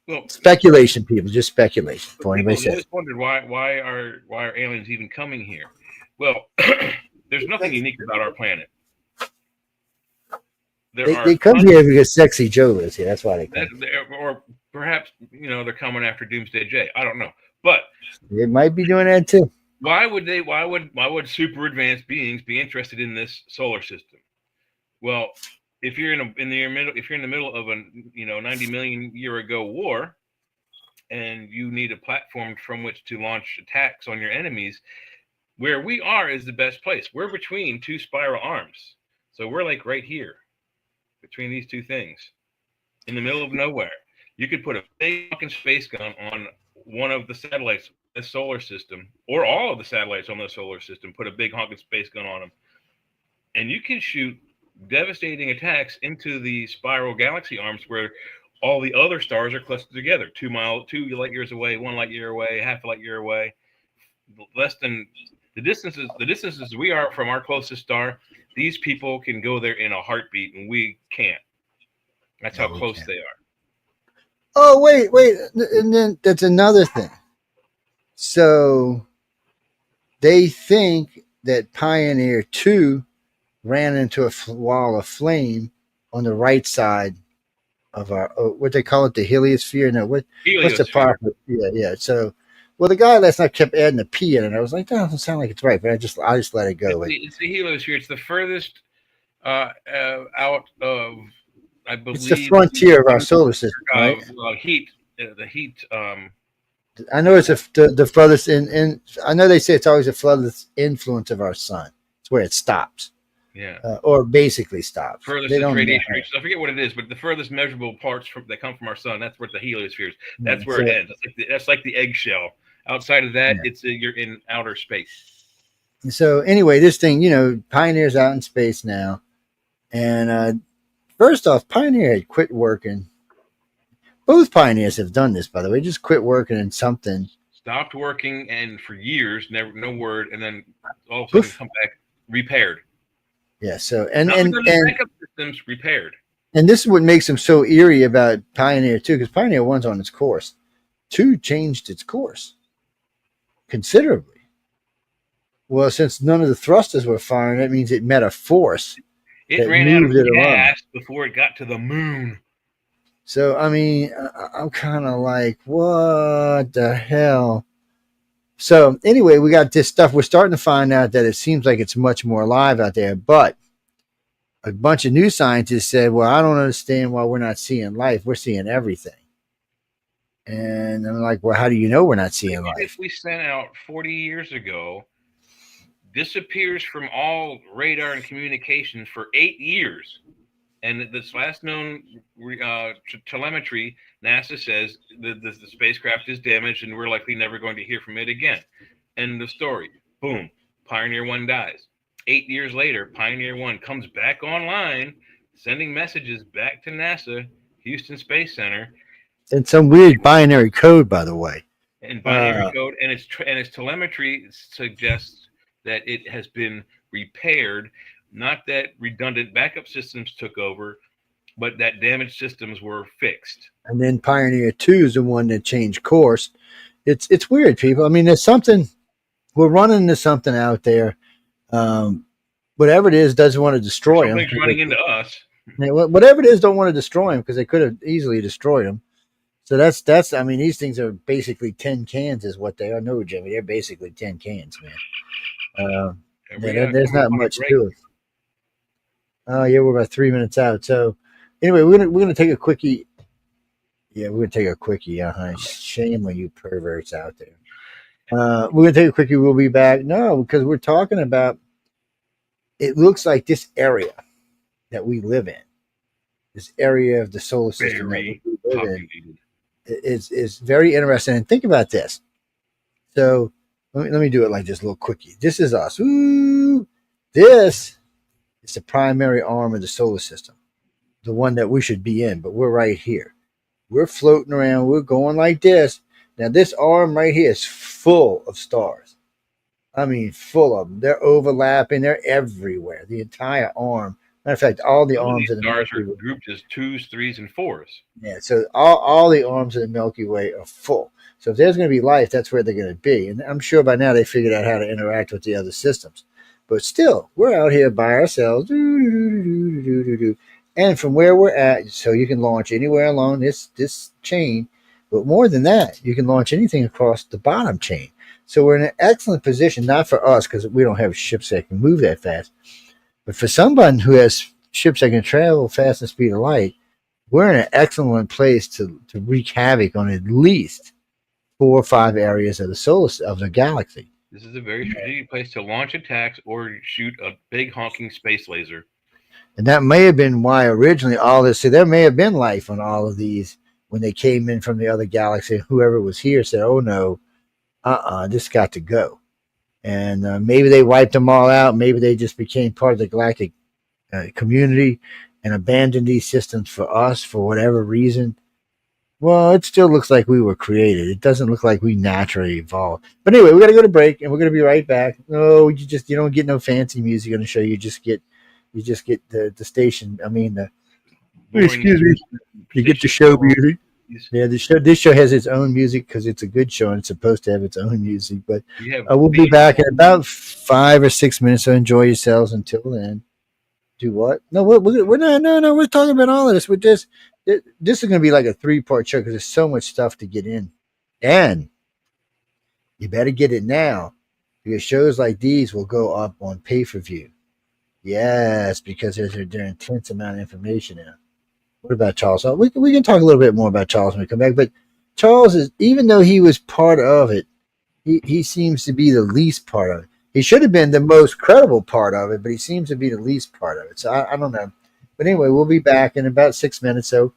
Well, Speculation, people, just speculation. Before people anybody have says, always wondered why are aliens even coming here? Well, there's nothing unique about our planet. There are they come tons here because Sexy Joe lives here. That's why they come. or perhaps they're coming after Doomsday J. I don't know, but They might be doing that too. why would super advanced beings be interested in this solar system? Well, if you're in the middle of a 90 million year ago war, and you need a platform from which to launch attacks on your enemies, where we are is the best place. We're between two spiral arms, so we're like right here between these two things, in the middle of nowhere. You could put a big fucking space gun on one of the satellites of the solar system, or all of the satellites on the solar system. Put a big honking space gun on them, and you can shoot devastating attacks into the spiral galaxy arms where all the other stars are clustered together, 2 light years away, 1 light year away, half a light year away, less than the distances we are from our closest star. These people can go there in a heartbeat, and we can't. That's how close they are. Oh, wait, and then that's another thing. So they think that Pioneer 2 ran into a wall of flame on the right side of our, what they call it, the heliosphere. No, what's the proper? Yeah. So, well, the guy last night kept adding a P in it. I was like, that doesn't sound like it's right, but I just let it go. It's the heliosphere. It's the furthest out of, I believe, it's the frontier of our solar system, right? Heat. The heat. I know it's the furthest in. I know they say it's always the furthest influence of our sun. It's where it stops. Yeah. Or basically stops. Furthest radiation reach. I forget what it is, but the furthest measurable parts that come from our sun, that's where the heliosphere is. That's where it ends. That's like the eggshell. Outside of that, you're in outer space. So anyway, this thing, Pioneer's out in space now. And first off, Pioneer had quit working. Both Pioneers have done this, by the way, just quit working in something. Stopped working, and for years, no word, and then all of a sudden come back repaired. Yeah, so and backup systems repaired. And this is what makes them so eerie about Pioneer 2, because Pioneer 1's on its course. 2 changed its course considerably. Well, since none of the thrusters were firing, that means it met a force. It ran out of gas before it got to the moon. So, I mean, I'm kind of like, what the hell? So anyway, we got this stuff. We're starting to find out that it seems like it's much more alive out there. But a bunch of new scientists said, well, I don't understand why we're not seeing life. We're seeing everything. And I'm like, well, how do you know we're not seeing life? If we sent out 40 years ago, disappears from all radar and communications for 8 years. And this last known telemetry, NASA says the spacecraft is damaged and we're likely never going to hear from it again. End of story. Boom. Pioneer 1 dies. 8 years later, Pioneer 1 comes back online, sending messages back to NASA, Houston Space Center. And some weird binary code, by the way. And binary code, and its telemetry suggests that it has been repaired. Not that redundant backup systems took over, but that damaged systems were fixed. And then Pioneer 2 is the one that changed course. It's weird, people. I mean, there's something, we're running into something out there. Whatever it is, doesn't want to destroy them. Something's running into us. Whatever it is, don't want to destroy them because they could have easily destroyed them. So that's. I mean, these things are basically tin cans, is what they are. No, Jimmy, they're basically tin cans, man. There's not much to it. Oh yeah, we're about 3 minutes out. So anyway, we're gonna take a quickie. Yeah, we're gonna take a quickie. Shame on you perverts out there. We're gonna take a quickie. We'll be back. No, because we're talking about. It looks like this area that we live in, this area of the solar system that we live in, is very interesting. And think about this. So let me do it like this, a little quickie. This is us. Ooh, this is the primary arm of the solar system, the one that we should be in, but we're right here. We're floating around. We're going like this. Now, this arm right here is full of stars. I mean, full of them. They're overlapping. They're everywhere. The entire arm. Matter of fact, all the Some of arms these of the stars Milky are Way. grouped as twos, threes, and fours. Yeah, so all the arms of the Milky Way are full. So if there's going to be life, that's where they're going to be. And I'm sure by now they figured out how to interact with the other systems. But still, we're out here by ourselves. And from where we're at, so you can launch anywhere along this chain. But more than that, you can launch anything across the bottom chain. So we're in an excellent position, not for us because we don't have ships that can move that fast, but for someone who has ships that can travel fast the speed of light, we're in an excellent place to wreak havoc on at least 4 or 5 areas of the of the galaxy. This is a very strategic place to launch attacks or shoot a big honking space laser. And that may have been why originally all this. See, there may have been life on all of these when they came in from the other galaxy. Whoever was here said, "Oh no, this got to go." And maybe they wiped them all out. Maybe they just became part of the galactic community and abandoned these systems for us for whatever reason. Well, it still looks like we were created. It doesn't look like we naturally evolved. But anyway, we got to go to break, and we're going to be right back. No, you don't get no fancy music on the show. You just get the station. I mean the excuse me. You get the show music. Yeah, this show has its own music because it's a good show and it's supposed to have its own music. But we'll be back in about 5 or 6 minutes. So enjoy yourselves until then. Do what? No, we're not. No. We're talking about all of this. This is going to be like a 3-part show because there's so much stuff to get in, and you better get it now because shows like these will go up on pay-per-view. Yes, because there's an intense amount of information in it. What about Charles? We can talk a little bit more about Charles when we come back. But Charles is, even though he was part of it, he seems to be the least part of it. He should have been the most credible part of it, but he seems to be the least part of it. So I don't know. But anyway, we'll be back in about 6 minutes. So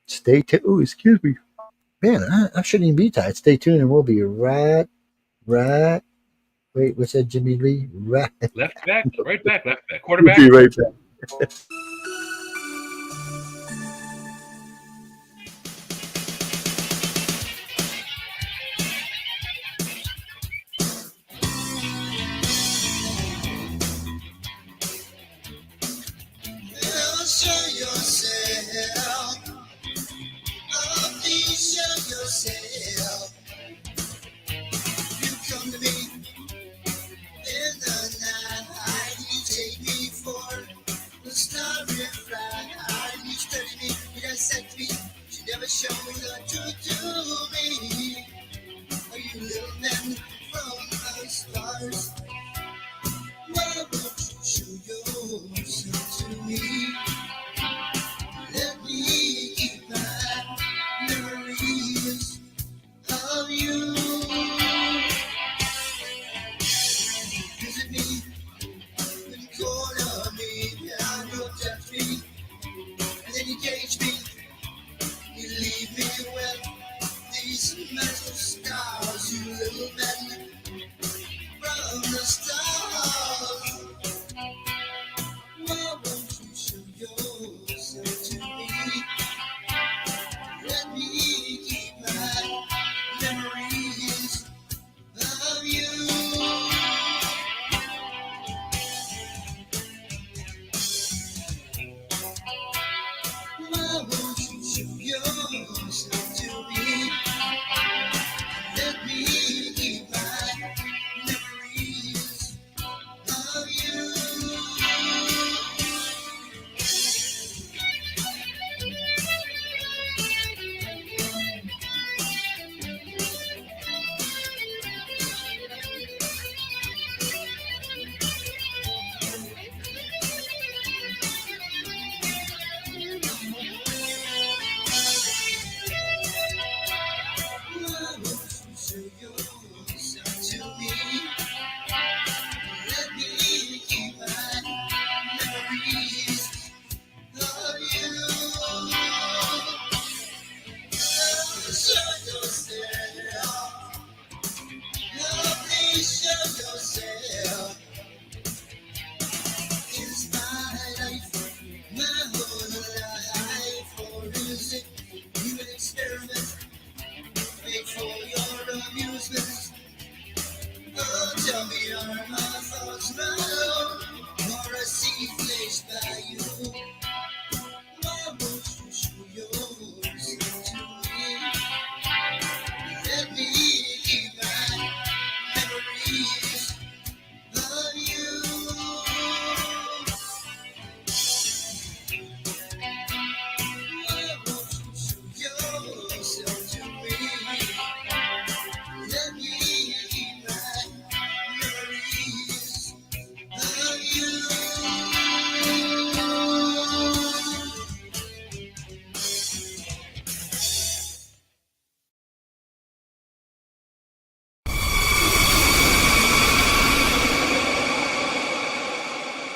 stay tuned. Oh, excuse me. Man, I shouldn't even be tired. Stay tuned and we'll be right. Wait, what's that, Jimmy Lee? Right. Left back, right back, left back. Quarterback. We'll be right back.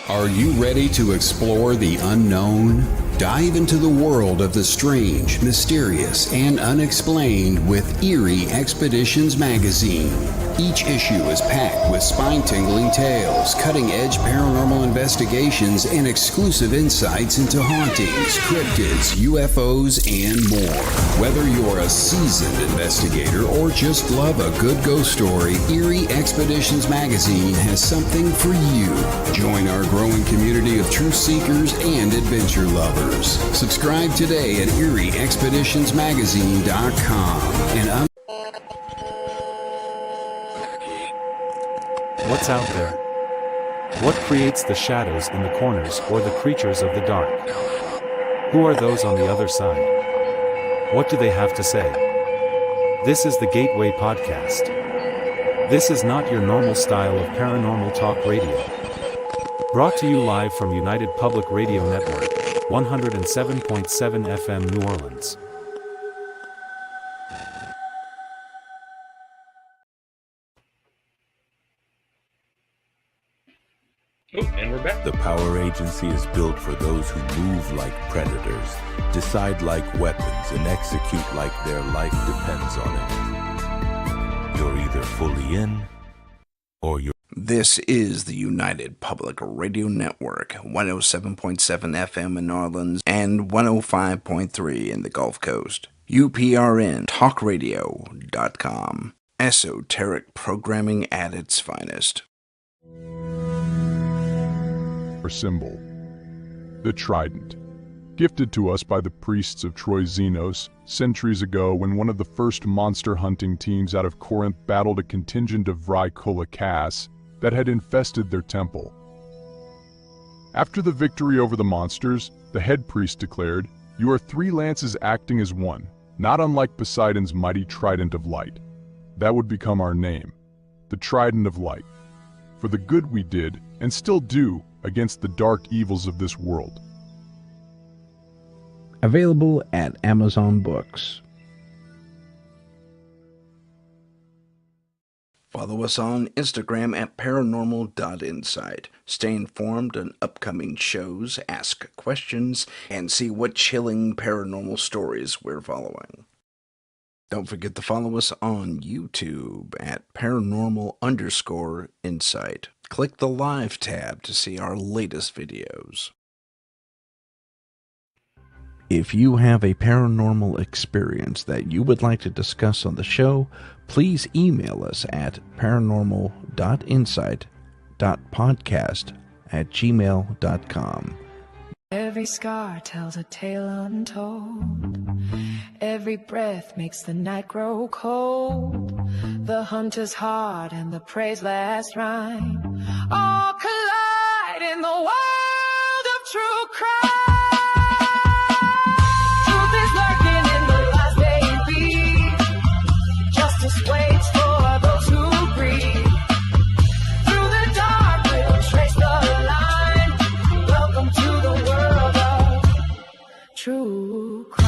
Are you ready to explore the unknown? Dive into the world of the strange, mysterious, and unexplained with Eerie Expeditions magazine. Each issue is packed with spine-tingling tales, cutting-edge paranormal investigations, and exclusive insights into hauntings, cryptids, UFOs, and more. Whether you're a seasoned investigator or just love a good ghost story, Eerie Expeditions magazine has something for you. Join our growing community of truth seekers and adventure lovers. Subscribe today at EerieExpeditionsMagazine.com. And what's out there? What creates the shadows in the corners or the creatures of the dark? Who are those on the other side? What do they have to say? This is the Gateway Podcast. This is not your normal style of paranormal talk radio. Brought to you live from United Public Radio Network, 107.7 FM New Orleans. Oh, and we're back. The Power Agency is built for those who move like predators, decide like weapons, and execute like their life depends on it. You're either fully in, or you're... This is the United Public Radio Network, 107.7 FM in New Orleans and 105.3 in the Gulf Coast. UPRN TalkRadio.com. Esoteric programming at its finest. Our symbol, the trident, gifted to us by the priests of Troy Xenos centuries ago when one of the first monster hunting teams out of Corinth battled a contingent of Vrykula that had infested their temple. After the victory over the monsters, the head priest declared, "You are three lances acting as one, not unlike Poseidon's mighty trident of light. That would become our name, the Trident of Light, for the good we did, and still do, against the dark evils of this world." Available at Amazon Books. Follow us on Instagram at paranormal.insight. Stay informed on upcoming shows, ask questions, and see what chilling paranormal stories we're following. Don't forget to follow us on YouTube at paranormal_insight. Click the Live tab to see our latest videos. If you have a paranormal experience that you would like to discuss on the show, please email us at paranormal.insight.podcast@gmail.com. Every scar tells a tale untold. Every breath makes the night grow cold. The hunter's heart and the prey's last rhyme all collide in the world of true crime. Truth is lurking in the lies they read. Justice waits for those who breathe. Through the dark we'll trace the line. Welcome to the world of true crime.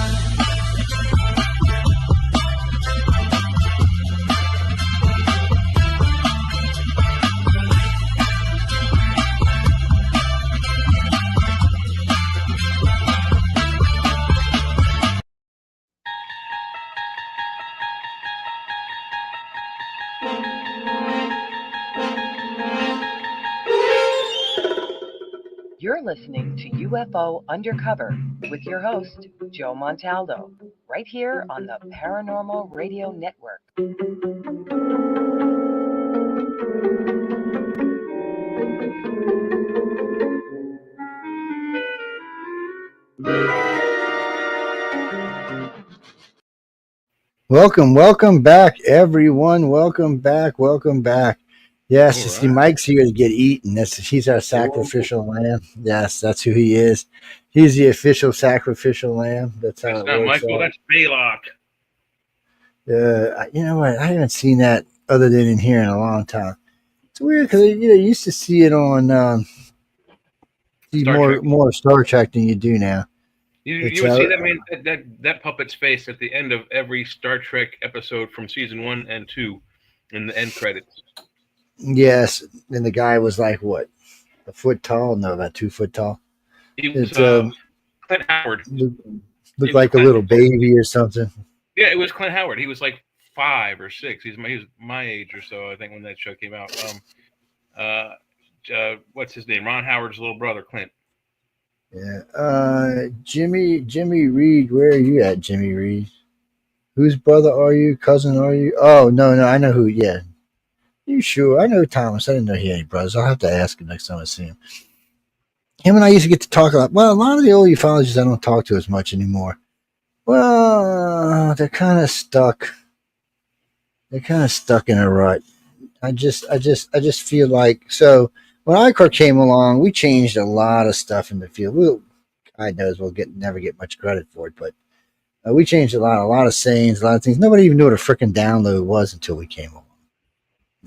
You're listening to UFO Undercover with your host, Joe Montaldo, right here on the Paranormal Radio Network. Welcome back, everyone. Welcome back. Yes, it's the Mike's here to get eaten. He's our sacrificial lamb. Yes, that's who he is. He's the official sacrificial lamb. That's how That's it not works Michael. out. That's Baylock. You know what? I haven't seen that other than in here in a long time. It's weird because you used to see it on see Star Trek. more Star Trek than you do now. You would see that puppet's face at the end of every Star Trek episode from season 1 and 2 in the end credits. Yes, and the guy was like what, a foot tall? No, about 2 foot tall. He was Clint Howard. Looked like a little baby or something. Yeah, it was Clint Howard. He was like 5 or 6. He was my age or so, I think, when that show came out. What's his name? Ron Howard's little brother, Clint. Yeah. Jimmy Reed, where are you at, Jimmy Reed? Whose brother are you? Cousin are you? Oh, no, I know who. Yeah. You sure? I know Thomas. I didn't know he had any brothers. I'll have to ask him next time I see him. Him and I used to get to talk a lot. Well, a lot of the old ufologists I don't talk to as much anymore. Well, they're kind of stuck. They're kind of stuck in a rut. I just feel like, so when ICAR came along, we changed a lot of stuff in the field. God knows we'll never get much credit for it, but we changed a lot of sayings, a lot of things. Nobody even knew what a freaking download was until we came along.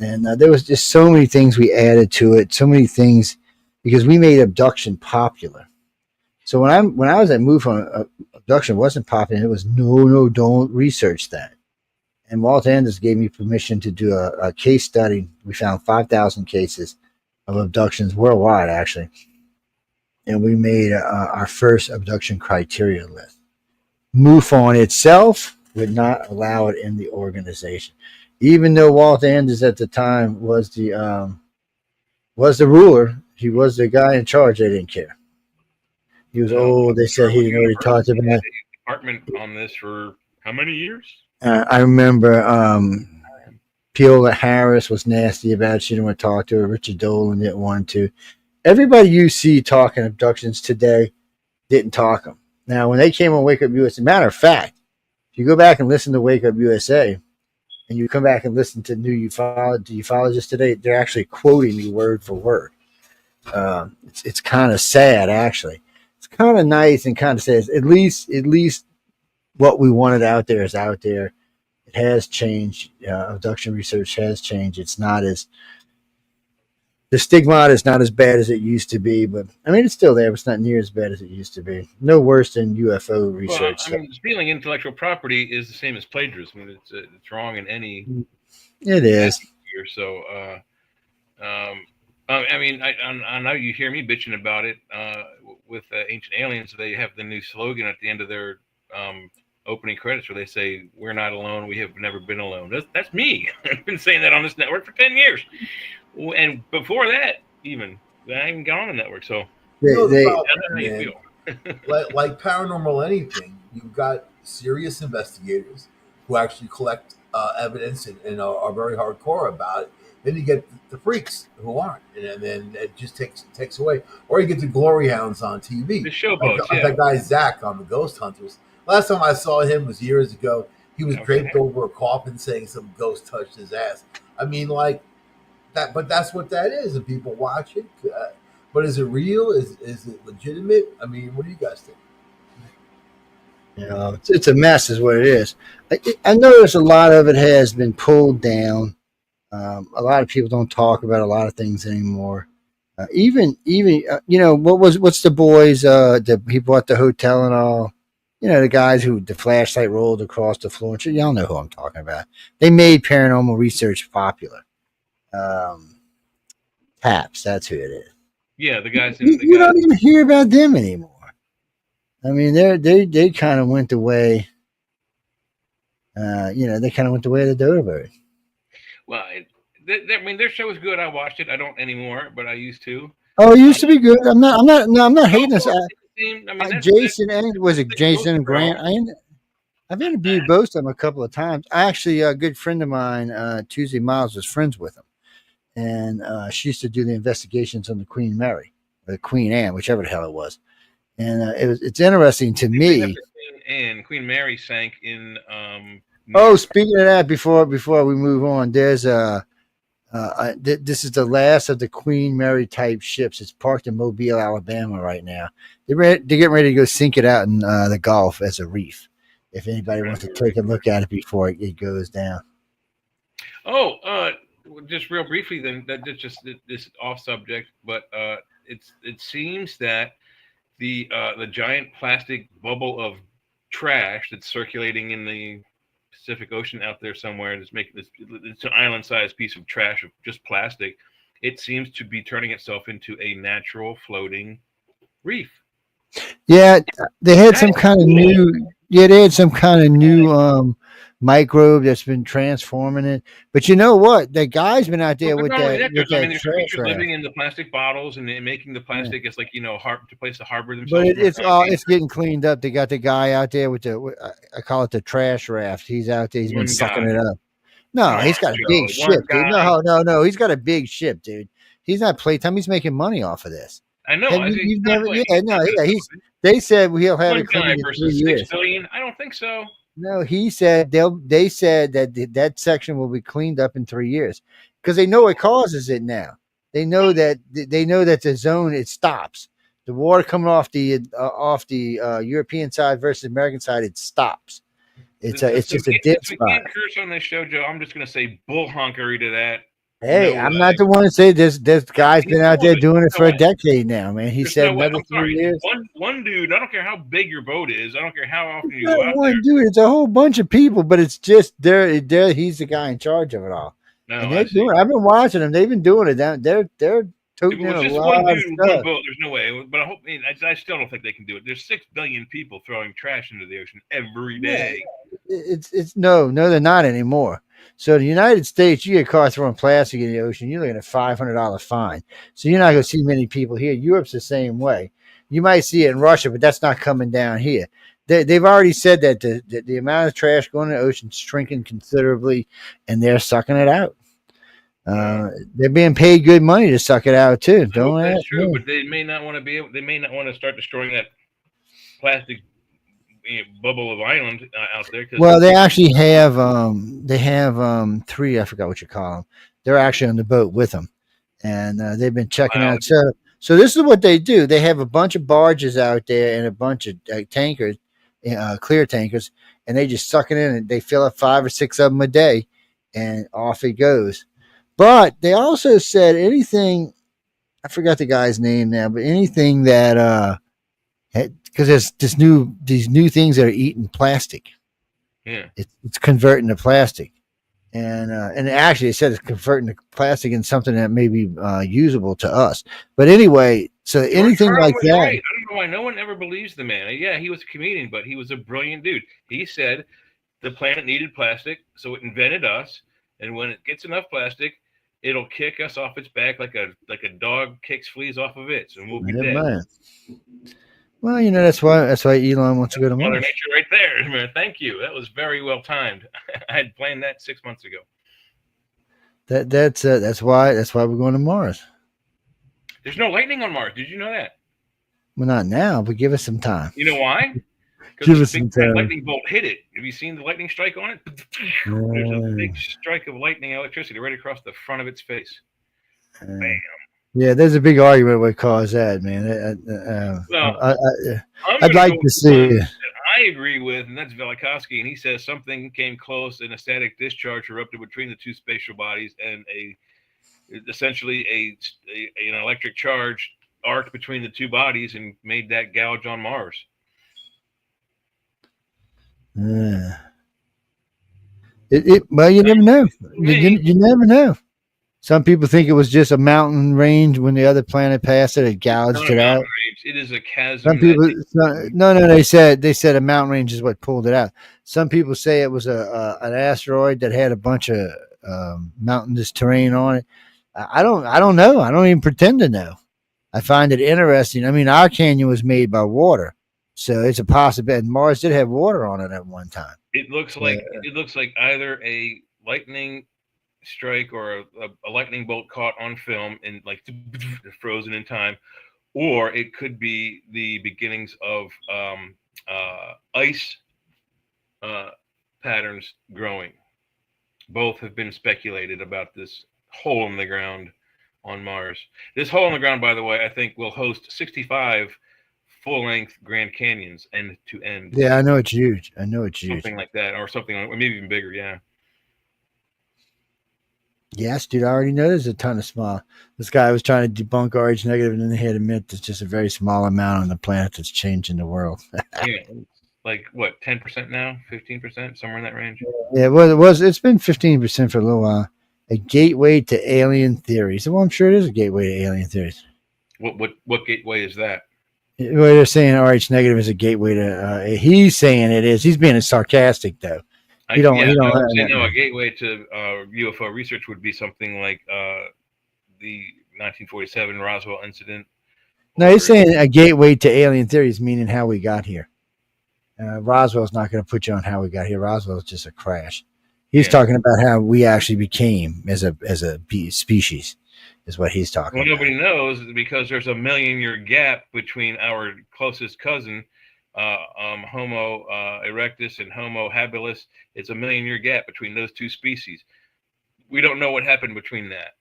And there was just so many things we added to it, so many things, because we made abduction popular. So when I was at MUFON, abduction wasn't popular. It was no, don't research that. And Walt Anders gave me permission to do a case study. We found 5,000 cases of abductions worldwide, actually. And we made our first abduction criteria list. MUFON itself would not allow it in the organization. Even though Walt Anders at the time was the ruler, he was the guy in charge, they didn't care. He was old. They said he didn't know what he talked about. Department on this for how many years? I remember Peola Harris was nasty about it. She didn't want to talk to her. Richard Dolan didn't want to. Everybody you see talking abductions today didn't talk them. Now, when they came on Wake Up USA, matter of fact, if you go back and listen to Wake Up USA, and you come back and listen to new ufologists today, they're actually quoting me word for word. It's kind of sad, actually. It's kind of nice and kind of says at least what we wanted out there is out there. It has changed. Abduction research has changed. It's not as, the stigma is not as bad as it used to be, but I mean, it's still there, but it's not near as bad as it used to be. No worse than UFO research. Well, I mean, stealing intellectual property is the same as plagiarism. I mean, it's wrong in any. It is. Here, so, I mean, I know you hear me bitching about it with Ancient Aliens. They have the new slogan at the end of their opening credits where they say, "We're not alone. We have never been alone." That's me. I've been saying that on this network for 10 years. And before that, even, I haven't got on the network. So, like paranormal anything, you've got serious investigators who actually collect evidence and are very hardcore about it. Then you get the freaks who aren't, and then it just takes away. Or you get the glory hounds on TV. The showboats, like that guy Zach on the Ghost Hunters. Last time I saw him was years ago. He was draped over a coffin saying some ghost touched his ass. I mean, like that, but that's what that is, and people watch it. But is it real? Is it legitimate? I mean, what do you guys think? You know, it's a mess, is what it is. I notice a lot of it has been pulled down. A lot of people don't talk about a lot of things anymore. Even you know, what's the boys that he bought the hotel and all. You know, the guys who the flashlight rolled across the floor. Y'all know who I'm talking about. They made paranormal research popular. Taps, that's who it is. Yeah, the guys. You don't even hear about them anymore. I mean, they kind of went the way. You know, they kind of went the way of the dodo bird. Well, I mean, their show was good. I watched it. I don't anymore, but I used to. Oh, it used to be good. I'm not hating this. I mean, Jason and was it Jason and Grant? I've interviewed both of them a couple of times. I actually, a good friend of mine, Tuesday Miles, was friends with them, and she used to do the investigations on the Queen Mary, or the Queen Anne, whichever the hell it was. And it's interesting to me. And Queen Mary sank in Oh, speaking of that, before we move on, there's this is the last of the Queen Mary type ships. It's parked in Mobile, Alabama, right now. They're getting ready to go sink it out in the Gulf as a reef. If anybody wants to take a look at it before it goes down. Oh, just real briefly, then that's just this off subject, but it seems that the giant plastic bubble of trash that's circulating in the Pacific Ocean out there somewhere, that's making this, it's an island-sized piece of trash of just plastic. It seems to be turning itself into a natural floating reef. Yeah, they had some kind of new. Yeah, they had some kind of new microbe that's been transforming it. But you know what? The guy's been out there But with not only that that, there's trash creatures raft. living in the plastic bottles and making the plastic as like to place to harbor But themselves. it's getting cleaned up. They got the guy out there with I call it the trash raft. He's out there. He's been One sucking guy. it up. No, Come he's on, got a Joe. big One ship, dude. guy. No. He's got a big ship, dude. He's not playtime. He's making money off of this. I know. Have I you, think you've never? exactly. Yeah, no, yeah. They said he'll have One it cleaned guy in 3 versus years. 6 billion. I don't think so. No, he said they said that section will be cleaned up in 3 years because they know it causes it now. They know that the zone it stops. The water coming off the European side versus American side, it stops. It's just a dead Since we spot. can't curse on this show, Joe, I'm just going to say bull honkery to that. Hey, No I'm way. not the one to say this. This guy's been out there doing it for a way. decade now, man. He There's said no way. another I'm 3 sorry. years. One dude. I don't care how big your boat is. I don't care how often you Not go out one there. dude. It's a whole bunch of people, but it's just there. He's the guy in charge of it all. No, And I they're see. doing. I've been watching them. They've been doing it. They're If toting it in was a just lot one of dude with one stuff. boat, there's no way. But I still don't think they can do it. There's 6 billion people throwing trash into the ocean every day. It's no, they're not anymore. So in the United States, you get caught throwing plastic in the ocean, you're looking at a $500 fine. So you're not going to see many people here. Europe's the same way. You might see it in Russia, but that's not coming down here. They've already said that the amount of trash going in the ocean is shrinking considerably, and they're sucking it out. They're being paid good money to suck it out too. Don't That's ask true, me. but they may not want to be able. They may not want to start destroying that plastic bubble of island out there. Well, they actually have three. I forgot what you call them. They're actually on the boat with them, and they've been checking out. So this is what they do. They have a bunch of barges out there and a bunch of tankers, clear tankers, and they just suck it in and they fill up 5 or 6 of them a day, and off it goes. But they also said anything. I forgot the guy's name now, but anything that because there's these new things that are eating plastic. Yeah, it's converting to plastic, and actually it said it's converting to plastic into something that may be usable to us. But anyway, so anything like that. Right. I don't know why no one ever believes the man. Yeah, he was a comedian, but he was a brilliant dude. He said the planet needed plastic, so it invented us, and when it gets enough plastic, it'll kick us off its back like a dog kicks fleas off of it, and we'll be dead. Man. Well, that's why Elon wants to go to Mars. Mother Nature, right there, man. Thank you. That was very well timed. I had planned that 6 months ago. That's why we're going to Mars. There's no lightning on Mars. Did you know that? Well, not now, but give us some time. You know why? Give us Because some time. lightning bolt hit it. Have you seen the lightning strike on it? There's a big strike of lightning electricity right across the front of its face. Bam. Yeah, there's a big argument what caused that, man. I'd like to see it. I agree with, and that's Velikovsky, and he says something came close and a static discharge erupted between the two spatial bodies, and essentially an electric charge arced between the two bodies and made that gouge on Mars. Well, you never know. You never know. Some people think it was just a mountain range when the other planet passed it gouged it out. It is a chasm. Some people, no. They said a mountain range is what pulled it out. Some people say it was an asteroid that had a bunch of mountainous terrain on it. I don't know. I don't even pretend to know. I find it interesting. I mean, our canyon was made by water, so it's a possibility. Mars did have water on it at one time. It looks like either a lightning strike or a lightning bolt caught on film and like frozen in time, or it could be the beginnings of ice patterns growing. Both have been speculated about this hole in the ground on Mars. This hole in the ground, by the way, I think will host 65 full-length Grand Canyons end to end. Yeah, I know it's huge. I know it's huge. Something like that, or something, or maybe even bigger. Yeah. Yes, dude. I already know there's a ton of small. This guy was trying to debunk RH negative, and then he had to admit there's just a very small amount on the planet that's changing the world. Yeah. Like what? 10% now? 15%? Somewhere in that range. Yeah, well, it was. It's been 15% for a little while. A gateway to alien theories. Well, I'm sure it is a gateway to alien theories. What gateway is that? Well, they're saying RH negative is a gateway to. He's saying it is. He's being sarcastic though. I would say no. A gateway to UFO research would be something like the 1947 Roswell incident. No, he's saying a gateway to alien theories, meaning how we got here. Roswell's not going to put you on how we got here. Roswell's just a crash. He's talking about how we actually became as a species, is what he's talking about. Nobody knows because there's a 1,000,000-year gap between our closest cousin, Homo erectus, and Homo habilis. It's a 1,000,000-year gap between those two species. We don't know what happened between that.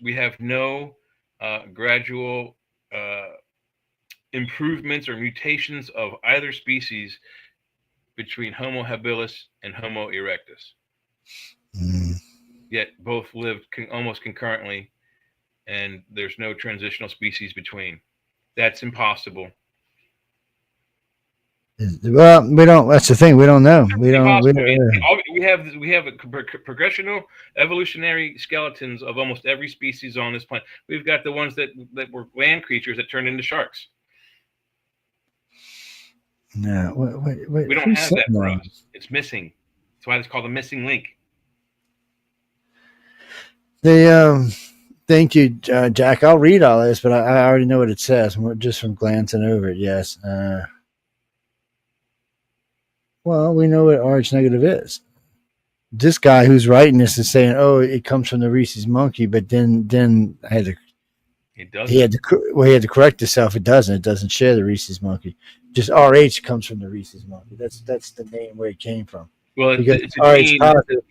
We have no gradual improvements or mutations of either species between Homo habilis and Homo erectus. Yet both lived almost concurrently, and there's no transitional species between. That's impossible. Well, we don't. That's the thing. We don't know. We don't. We have a progressional evolutionary skeletons of almost every species on this planet. We've got the ones that were land creatures that turned into sharks. No, we don't have that for us. It's missing. That's why it's called the missing link. Thank you, Jack. I'll read all this, but I already know what it says just from glancing over it. Yes. Well, we know what RH negative is. This guy who's writing this is saying, "Oh, it comes from the Rhesus monkey," but then I had to. He had to correct himself. It doesn't. It doesn't share the Rhesus monkey. Just RH comes from the Rhesus monkey. That's the name where it came from. Well, it's a gene.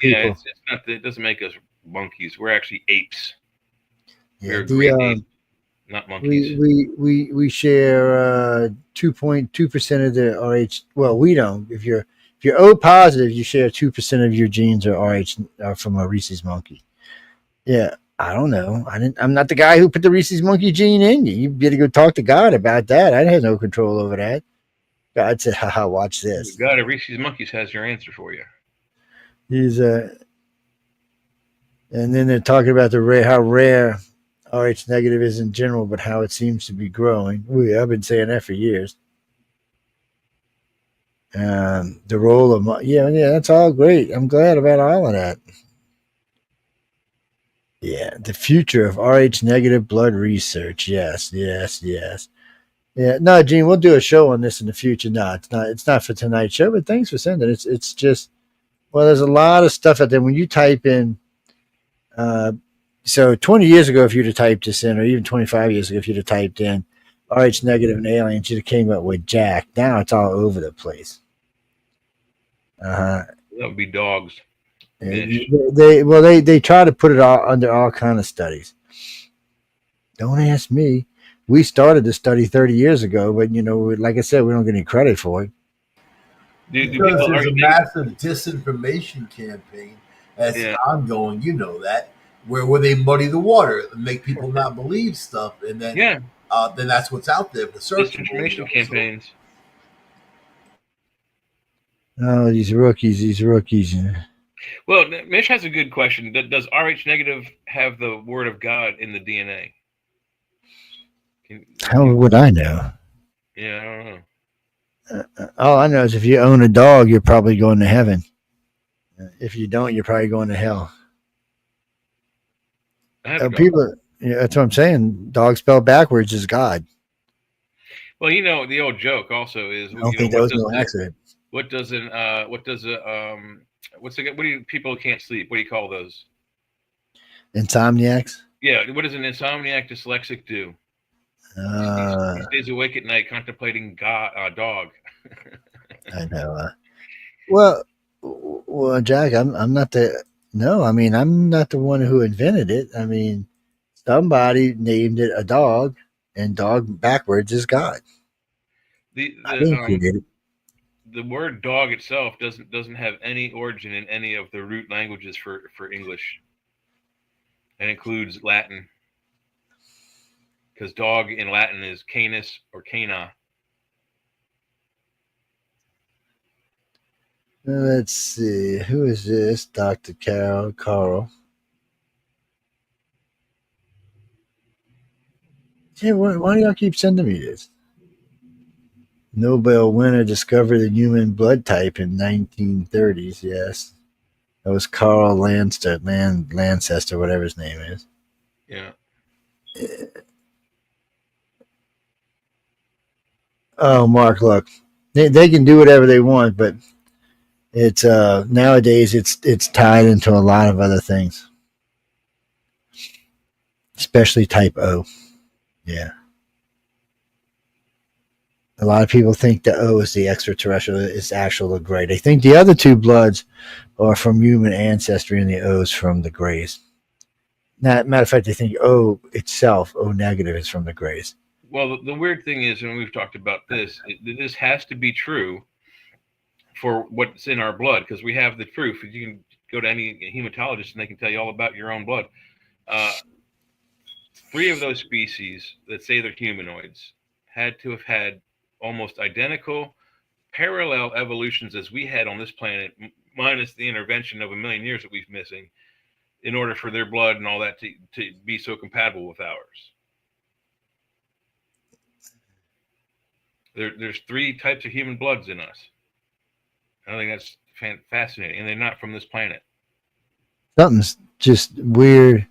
Yeah, it's not. It doesn't make us monkeys. We're actually apes. Yeah, we're great apes, not monkeys. We share 2.2% of the RH. Well, we don't. If you're O positive, you share 2% of your genes are RH from a Rhesus monkey. Yeah. I don't know. I'm not the guy who put the Rhesus monkey gene in you. You better go talk to God about that. I had no control over that. God said, "Haha, watch this." God of Rhesus monkeys has your answer for you. He's and then they're talking about how rare RH negative is in general, but how it seems to be growing. I've been saying that for years. The role of that's all great. I'm glad about all of that. Yeah, the future of RH negative blood research. Yes. Yeah, no, Gene, we'll do a show on this in the future. No, it's not for tonight's show, but thanks for sending it. It's just, well, there's a lot of stuff out there. When you type in, so 20 years ago, if you'd have typed this in, or even 25 years ago, if you'd have typed in RH negative and aliens, you'd have came up with Jack. Now it's all over the place. That would be dogs. They try to put it all under all kind of studies. Don't ask me. We started the study 30 years ago, but like I said, we don't get any credit for it. Because there's a massive disinformation campaign that's ongoing. You know that where they muddy the water and make people not believe stuff, and then that's what's out there. The disinformation campaigns. Oh, these rookies. Well, Mish has a good question. Does RH negative have the word of God in the DNA? How would I know? Yeah, I don't know. All I know is if you own a dog, you're probably going to heaven. If you don't, you're probably going to hell. People, that's what I'm saying. Dog spelled backwards is God. Well, the old joke also is. I don't think that was no accident. What do people who can't sleep? What do you call those? Insomniacs? Yeah. What does an insomniac dyslexic do? He stays awake at night contemplating dog. I know. Well, Well, Jack, I'm not the no. I mean, I'm not the one who invented it. I mean, somebody named it a dog, and dog backwards is God. The I didn't the create it. the word dog itself doesn't have any origin in any of the root languages for English. It includes Latin because dog in Latin is canis or cana. Let's see. Who is this? Dr. Carl. Yeah, why do y'all keep sending me this? Nobel winner discovered the human blood type in 1930s. Yes, that was Carl Lancester, whatever his name is. Yeah. Oh, Mark, look, they can do whatever they want, but it's nowadays it's tied into a lot of other things, especially type O. Yeah. A lot of people think the O is the extraterrestrial, it's actual the gray. They think the other two bloods are from human ancestry and the O is from the grays. Matter of fact, they think O itself, O negative, is from the grays. Well, the weird thing is, and we've talked about this, this has to be true for what's in our blood because we have the proof. You can go to any hematologist and they can tell you all about your own blood. 3 of those species that say they're humanoids had to have had almost identical parallel evolutions as we had on this planet, minus the intervention of a million years that we've missing, in order for their blood and all that to be so compatible with ours. There's 3 types of human bloods in us. I think that's fascinating, and they're not from this planet. Something's just weird.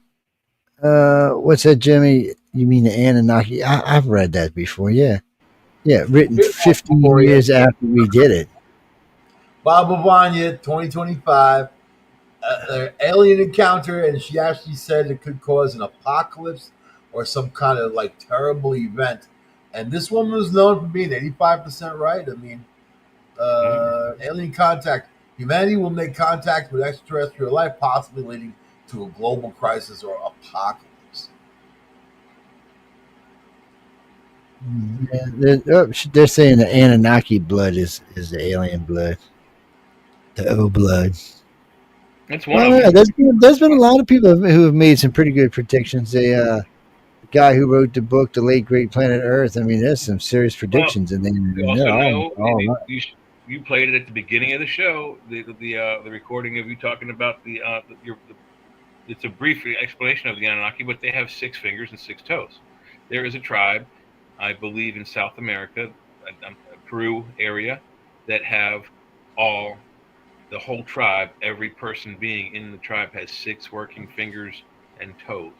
What's that, Jimmy? You mean the Anunnaki? I've read that before. Yeah, written 15 years after we did it. Baba Vanya, 2025. Alien encounter, and she actually said it could cause an apocalypse or some kind of like terrible event. And this woman was known for being 85% right. I mean, alien contact. Humanity will make contact with extraterrestrial life, possibly leading to a global crisis or apocalypse. Yeah, they're saying the Anunnaki blood is the alien blood, the O blood. It's one of them. There's been a lot of people who have made some pretty good predictions. The guy who wrote the book, The Late Great Planet Earth. I mean, there's some serious predictions in there. You also know you played it at the beginning of the show. The recording of you talking about it's a brief explanation of the Anunnaki, but they have 6 fingers and 6 toes. There is a tribe, I believe, in South America, Peru area, that have the whole tribe, every person being in the tribe has 6 working fingers and toes.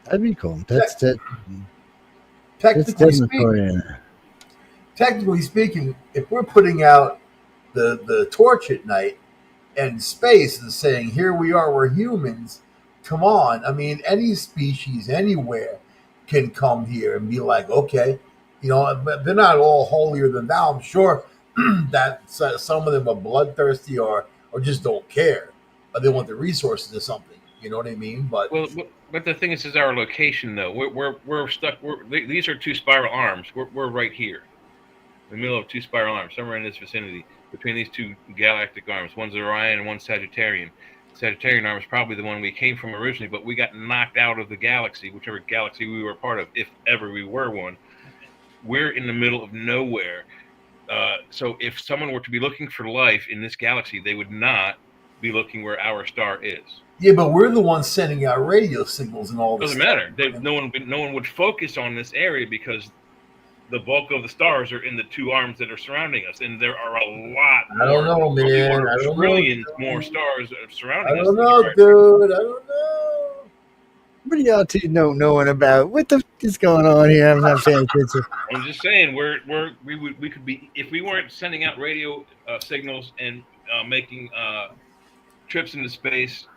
That'd be cool. Technically speaking, if we're putting out the torch at night and space is saying, here we are, we're humans, come on. I mean, any species anywhere can come here and be like, okay, but they're not all holier than thou. I'm sure that some of them are bloodthirsty or just don't care, or they want the resources or something. You know what I mean? But the thing is our location though. We're stuck. These are 2 spiral arms. We're right here, in the middle of 2 spiral arms, somewhere in this vicinity between these 2 galactic arms. One's Orion and one's Sagittarian. Sagittarian arm is probably the one we came from originally, but we got knocked out of the galaxy, whichever galaxy we were part of, if ever we were one. We're in the middle of nowhere. So if someone were to be looking for life in this galaxy, they would not be looking where our star is. Yeah, but we're the ones sending out radio signals and all this. Doesn't matter. No one would focus on this area because the bulk of the stars are in the 2 arms that are surrounding us, and there are a lot more. I don't know, man. I don't trillions more stars surrounding us. I don't know, dude. I don't know. What are y'all two knowing about? What the is going on here? I'm not paying attention. I'm just saying we could be, if we weren't sending out radio signals and making trips into space,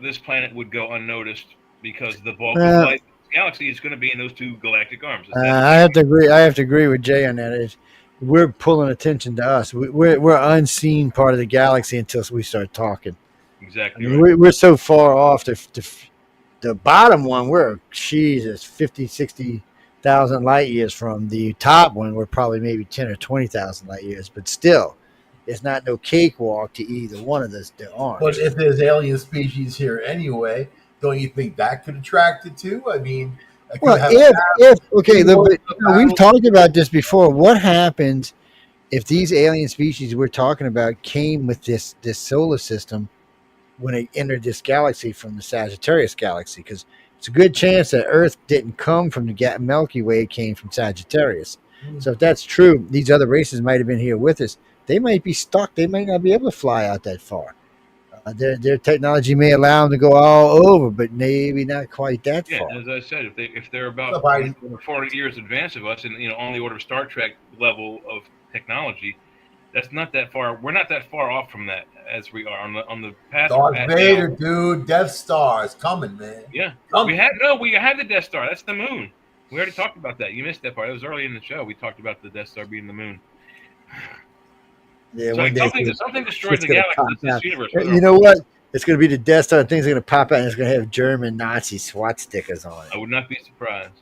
this planet would go unnoticed because the bulk of life in this galaxy is going to be in those 2 galactic arms. I have to agree. I have to agree with Jay on that. we're pulling attention to us. We're unseen part of the galaxy until we start talking. I Exactly mean, right. we're so far off. The bottom one, we're, Jesus, 50, 60,000 light years from the top one. We're probably maybe 10 or 20,000 light years, but still, it's not no cakewalk to either one of the But arms. if there's alien species here anyway, don't you think that could attract it too? I mean, I could Well, have if okay, immortal we've battle. talked about this before. What happens if these alien species we're talking about came with this solar system when it entered this galaxy from the Sagittarius galaxy? Because it's a good chance that Earth didn't come from the Milky Way; it came from Sagittarius. So if that's true, these other races might have been here with us. They might be stuck. They might not be able to fly out that far. Their technology may allow them to go all over, but maybe not quite that Yeah, far. as I said, if they're about Somebody- 400 years advance of us, and on the order of Star Trek level of technology, that's not that far. We're not that far off from that as we are on the path we're Darth at Vader, now. dude, Death Star is coming, man. Yeah, Coming. we had the Death Star. That's the moon. We already talked about that. You missed that part. It was early in the show. We talked about the Death Star being the moon. Yeah, So one day something destroyed it's the gonna galaxy, pop this out. universe. You know what? It's gonna be the Death Star. Things are gonna pop out, and it's gonna have German Nazi SWAT stickers on it. I would not be surprised.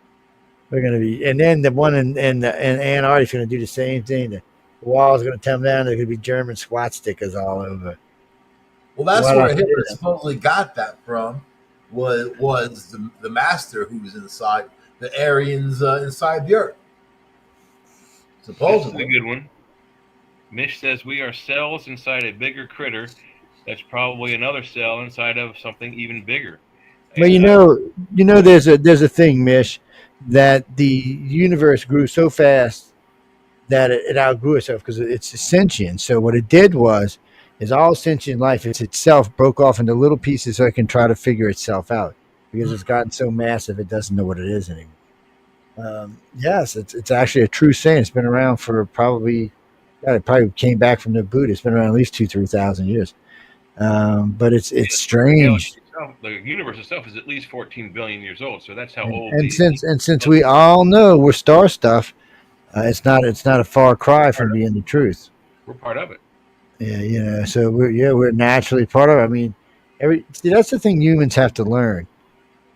They're gonna be, and then the one in Antarctica is gonna do the same thing. The wall's gonna come down. There's gonna be German SWAT stickers all over. Well, that's What where else Hitler is it? supposedly got that from. Was the master who was inside the Aryans inside the Earth? This is a Supposedly. good one. Mish says we are cells inside a bigger critter. That's probably another cell inside of something even bigger. Well, there's a thing, Mish, that the universe grew so fast that it outgrew itself because it's sentient. So what it did was, is all sentient life, it's itself broke off into little pieces so it can try to figure itself out because it's gotten so massive it doesn't know what it is anymore. Yes, it's actually a true saying. It's been around for probably, God, it probably came back from the Buddha. It's been around at least 2,000-3,000 years. But it's strange. The universe itself is at least 14 billion years old, so that's how old. And since we all know we're star stuff, it's not a far cry from being the truth. We're part of it. Yeah, so we're naturally part of it. I mean, that's the thing humans have to learn,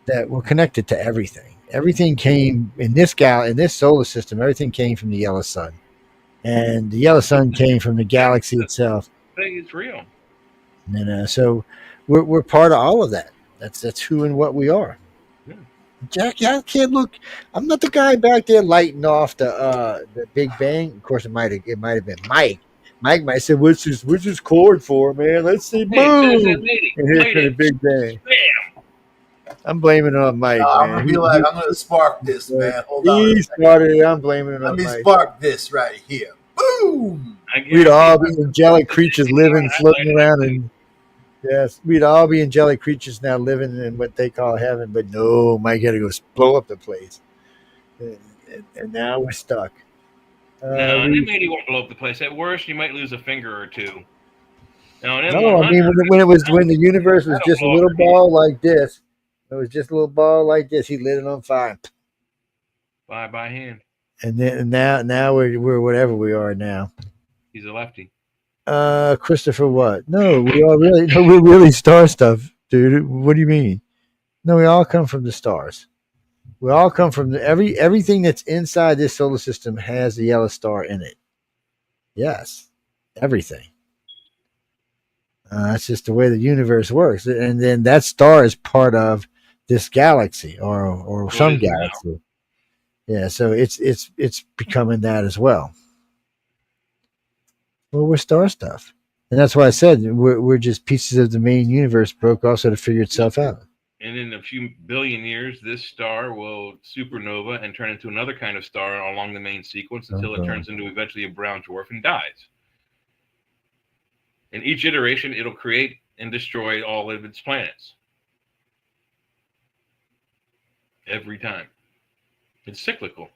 that we're connected to everything. Everything came in this solar system. Everything came from the yellow sun, and the yellow sun came from the galaxy itself. It's real. And so we're part of all of that. That's who and what we are. Yeah. Jack, I can't look. I'm not the guy back there lighting off the Big Bang. Of course, it might have been Mike. Mike might say, "What's this cord for, man? Let's see, boom!" And here's for the Big Bang. I'm blaming it on Mike, I'm man. gonna be I'm gonna spark this, man. Hold on. He started it. I'm blaming it Let on me Mike. spark this right here. Boom! We'd all be angelic creatures living, floating around, and yes, we'd all be angelic creatures now living in what they call heaven. But no, Mike had to go blow up the place, and now we're stuck. No, and then maybe you won't blow up the place. At worst, you might lose a finger or two. Now, No, I mean when the universe was just a little ball like this, it was just a little ball like this. He lit it on fire. By hand. And then now we're whatever we are now. He's a lefty. Christopher, what? No, we're really star stuff, dude. What do you mean? No, we all come from the stars. We all come from everything that's inside this solar system has the yellow star in it. Yes, everything. That's just the way the universe works, and then that star is part of this galaxy or some galaxy. Yeah, so it's becoming that as well. Well, we're star stuff, and that's why I said we're just pieces of the main universe broke off so to figure itself out. And in a few billion years, this star will supernova and turn into another kind of star along the main sequence until it turns into eventually a brown dwarf and dies. In each iteration, it'll create and destroy all of its planets. Every time. It's cyclical.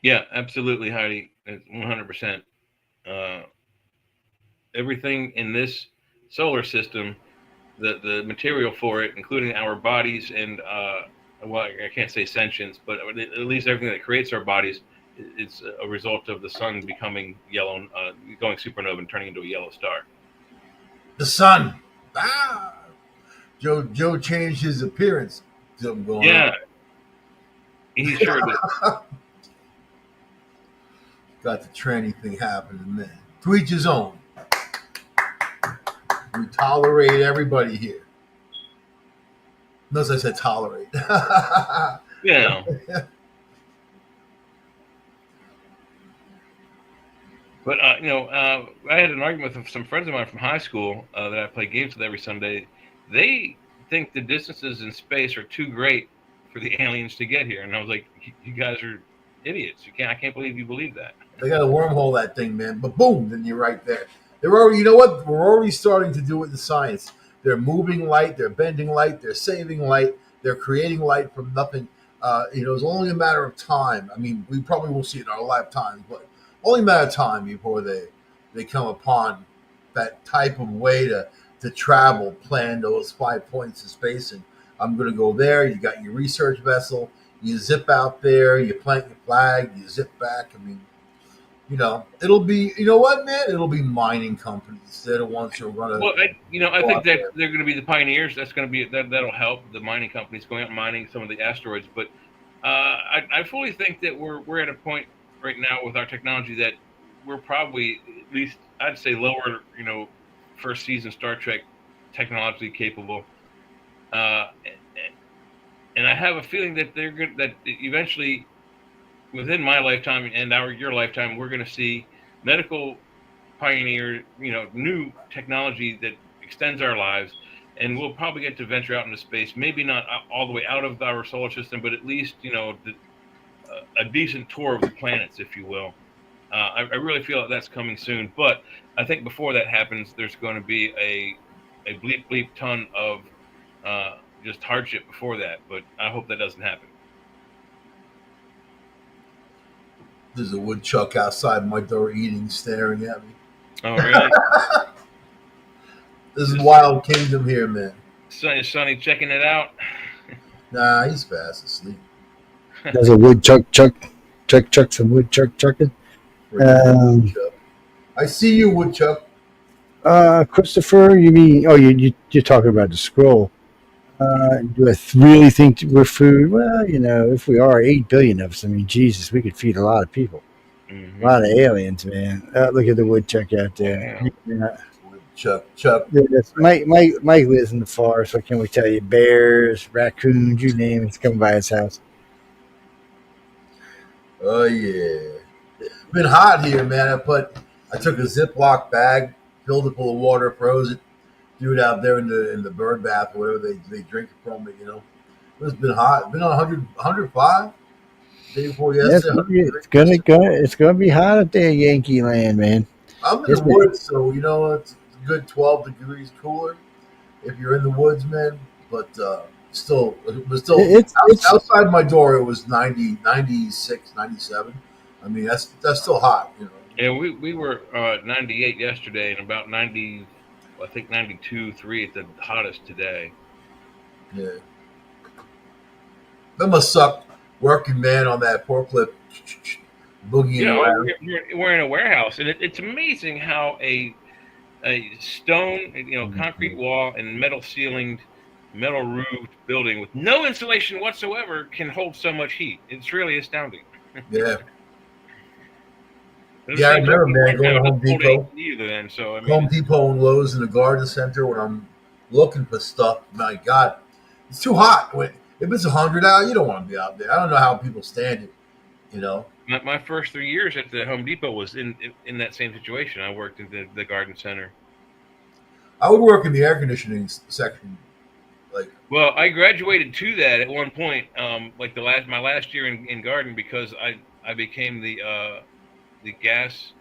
Yeah, absolutely, Heidi. 100%. Everything in this solar system, the material for it, including our bodies and well, I can't say sentience, but at least everything that creates our bodies is a result of the sun becoming yellow, going supernova and turning into a yellow star. The sun. Ah, Joe changed his appearance. Something going Yeah, on. he sure did. Got the tranny thing happening, man. To each his own. We tolerate everybody here. Notice I said tolerate. Yeah. But I had an argument with some friends of mine from high school that I play games with every Sunday. They think the distances in space are too great for the aliens to get here, and I was like, "You guys are idiots! I can't believe you believe that." They got to wormhole that thing, man. But boom, then you're right there. They're already, you know what? We're already starting to do it in science. They're moving light, they're bending light, they're saving light, they're creating light from nothing. It's only a matter of time. I mean, we probably won't see it in our lifetimes, but only a matter of time before they come upon that type of way to travel, plan those 5 points of space. And I'm going to go there. You got your research vessel. You zip out there. You plant your flag. You zip back. I mean, it'll be, you know what, man? It'll be mining companies. They're the ones who are going to. Well, I think that they're going to be the pioneers. That's going to be that'll help the mining companies going out and mining some of the asteroids. But I fully think that we're at a point right now with our technology that we're probably, at least I'd say, lower, first season Star Trek technologically capable. And I have a feeling that that eventually, within my lifetime and your lifetime, we're going to see medical pioneer, new technology that extends our lives, and we'll probably get to venture out into space. Maybe not all the way out of our solar system, but at least a decent tour of the planets, if you will. I really feel that that's coming soon, but I think before that happens, there's going to be a bleep ton of just hardship before that. But I hope that doesn't happen. There's a woodchuck outside my door eating, staring at me. Oh, really? This is Wild Kingdom here, man. Sonny checking it out? Nah, he's fast asleep. There's a woodchuck some woodchuck chucking. I see you, woodchuck. Christopher, you mean? Oh, you're talking about the scroll. Do I really think we're food? Well, if we are 8 billion of us, I mean, Jesus, we could feed a lot of people. Mm-hmm. A lot of aliens, man. Look at the woodchuck out there. Yeah. Chuck. Yes, Mike lives in the forest. What can we tell you? Bears, raccoons, you name it. It's coming by his house. Oh yeah, it's been hot here, man. I took a Ziploc bag, filled it full of water, froze it, threw it out there in the bird bath or whatever they drink it from it. It's been hot. It's been on 105 day before yesterday. It's gonna be hot up there, Yankee land, man. I'm in the woods, so it's a good 12 degrees cooler if you're in the woods, man. But still, outside my door, it was 90, 96, 97. I mean, that's still hot, Yeah, we were 98 yesterday and about 90, I think 92.3 at the hottest today. Yeah. That must suck working, man, on that forklift boogieing around. We're in a warehouse, and it's amazing how a stone, concrete wall and metal ceilinged, metal roofed building with no insulation whatsoever can hold so much heat. It's really astounding. Yeah. Yeah, I remember, man, going to Home Depot. Home Depot and Lowe's in the garden center when I'm looking for stuff. My God, it's too hot. If it's 100 out, you don't want to be out there. I don't know how people stand it, My first 3 years at the Home Depot was in that same situation. I worked in the garden center. I would work in the air conditioning section. Well, I graduated to that at one point, my last year in garden, because I became the gas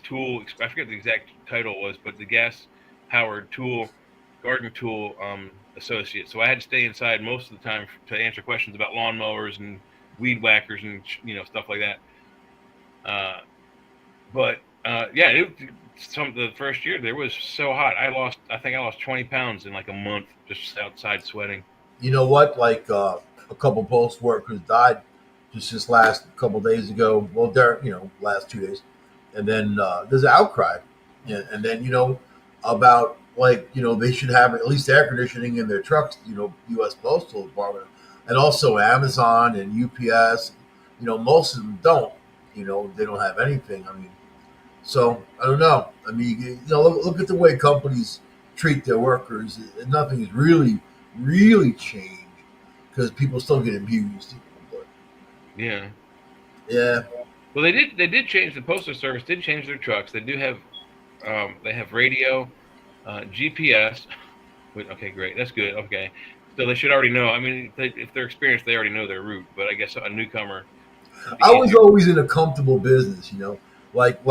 tool. I forget the exact title was, but the gas powered garden tool associate. So I had to stay inside most of the time to answer questions about lawnmowers and weed whackers and stuff like that. the first year there was so hot. I think I lost 20 pounds in like a month just outside sweating. You know what? Like a couple post workers died just this last couple days ago. Well, they're last 2 days, and then there's an outcry, and then about like they should have at least air conditioning in their trucks. U.S. Postal Department, and also Amazon and UPS. Most of them don't. They don't have anything. I mean, so I don't know. I mean, look at the way companies treat their workers. Nothing has really changed because people still get abused. But, yeah. Yeah. Well, they did change. The postal service did change their trucks. They do have they have radio, GPS. Okay, great. That's good. Okay, so they should already know. I mean, if they're experienced, they already know their route. But I guess a newcomer. I was always in a comfortable business, like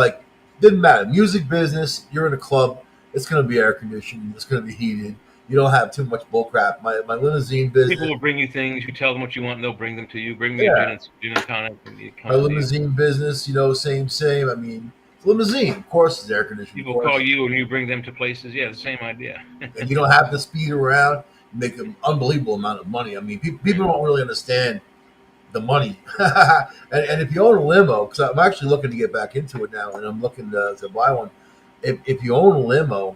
didn't matter. Music business, you're in a club, it's gonna be air conditioned, it's gonna be heated. You don't have too much bull crap. My limousine business. People will bring you things. You tell them what you want, and they'll bring them to you. Bring me a gin and tonic. My limousine business, same. I mean, limousine, of course, is air conditioned. People call you and you bring them to places. Yeah, the same idea. And you don't have to speed around, make an unbelievable amount of money. I mean, people don't really understand the money. and if you own a limo, because I'm actually looking to get back into it now, and I'm looking to buy one. If you own a limo,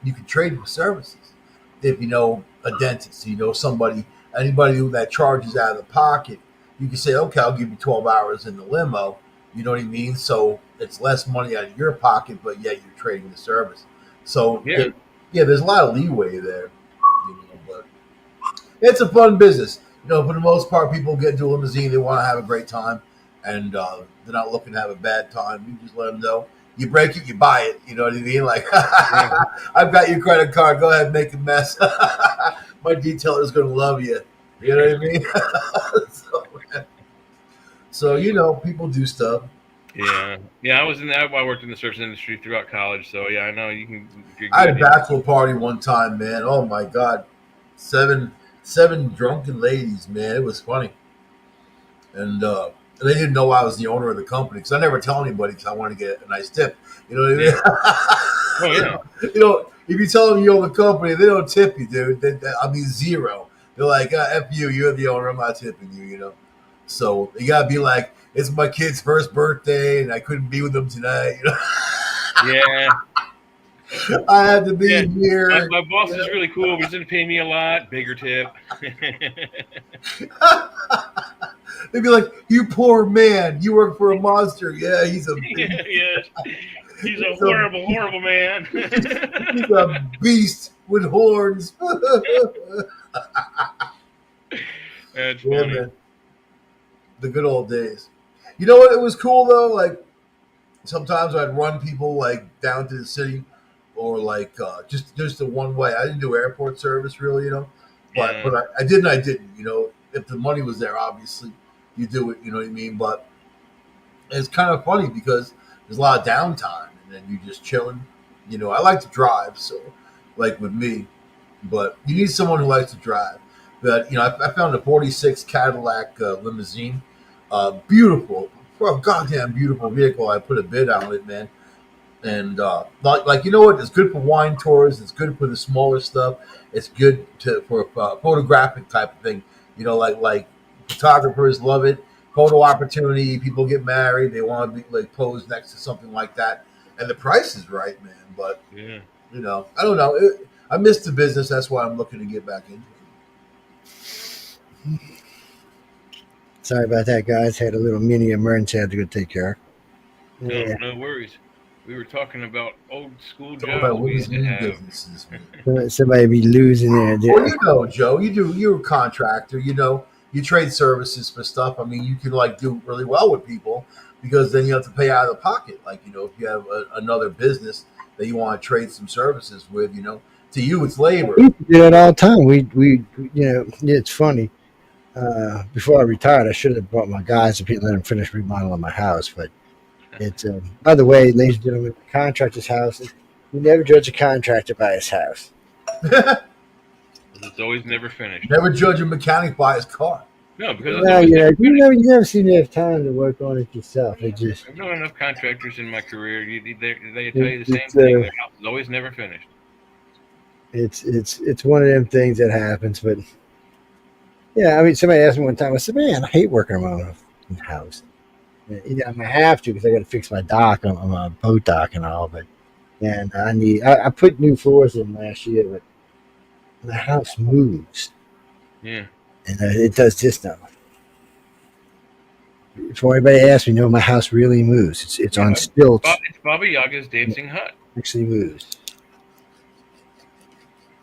you can trade with services. If you know a dentist, anybody that charges out of the pocket, you can say, okay, I'll give you 12 hours in the limo. You know what I mean? So it's less money out of your pocket, but yet you're trading the service. So yeah, there's a lot of leeway there. But it's a fun business. For the most part, people get into a limousine, they want to have a great time, and they're not looking to have a bad time. You just let them know. You break it, you buy it. You know what I mean? Like, I've got your credit card. Go ahead and make a mess. My detailer is going to love you. You know what I mean? So people do stuff. Yeah. I worked in the service industry throughout college. So, yeah, I know you can. I had a bachelor party one time, man. Oh, my God. Seven drunken ladies, man. It was funny. And they didn't know I was the owner of the company because I never tell anybody because I want to get a nice tip. You know what I mean? Yeah. Oh, yeah. If you tell them you own the company, they don't tip you, dude. I mean, zero. They're like, F you, you're the owner. I'm not tipping you, So you got to be like, it's my kid's first birthday and I couldn't be with them tonight. Yeah. I had to be here. My boss is really cool, but he's going to pay me a lot. Bigger tip. They'd be like, you poor man. You work for a monster. Yeah, he's a beast. Yes. He's a horrible man. He's a beast with horns. That's yeah, funny. Man. The good old days. You know what? It was cool, though. Like, sometimes I'd run people, like, down to the city or, like, just a one-way. I didn't do airport service, really, But I did and I didn't, If the money was there, obviously, you do it, you know what I mean? But it's kind of funny because there's a lot of downtime and then you're just chilling. I like to drive, so like with me, but you need someone who likes to drive. But, I found a 46 Cadillac limousine, beautiful, goddamn beautiful vehicle. I put a bid on it, man. And like you know what? It's good for wine tours. It's good for the smaller stuff. It's good for a photographic type of thing. Like photographers love it. Photo opportunity. People get married. They want to be like posed next to something like that. And the price is right, man. But yeah, I don't know. I missed the business. That's why I'm looking to get back into it. Sorry about that, guys. Had a little mini emergency I had to go take care of. Yeah. No worries. We were talking about old school jobs we used to have. Somebody be losing their. Well, Joe, you're a contractor. You trade services for stuff. I mean, you can like do really well with people because then you have to pay out of the pocket. Like, if you have another business that you want to trade some services with, to you it's labor. We do that all the time. We it's funny. Before I retired, I should have brought my guys and let them finish remodeling my house. But it's by the way, ladies and gentlemen, the contractor's house. You never judge a contractor by his house. It's always never finished. Never judge a mechanic by his car. No, because No, you never seem to have time to work on it yourself. It just I've known enough contractors in my career. They tell you the same it's thing. Their house is always never finished. it's one of them things that happens. But yeah, I mean, somebody asked me one time. I said, "Man, I hate working on my own house. I have to because I got to fix my dock on my boat dock and all. But and I put new floors in last year, but the house moves, Yeah. and it does this now. Before anybody asks me, no, my house really moves. It's on stilts. It's Baba Yaga's dancing hut. Actually moves.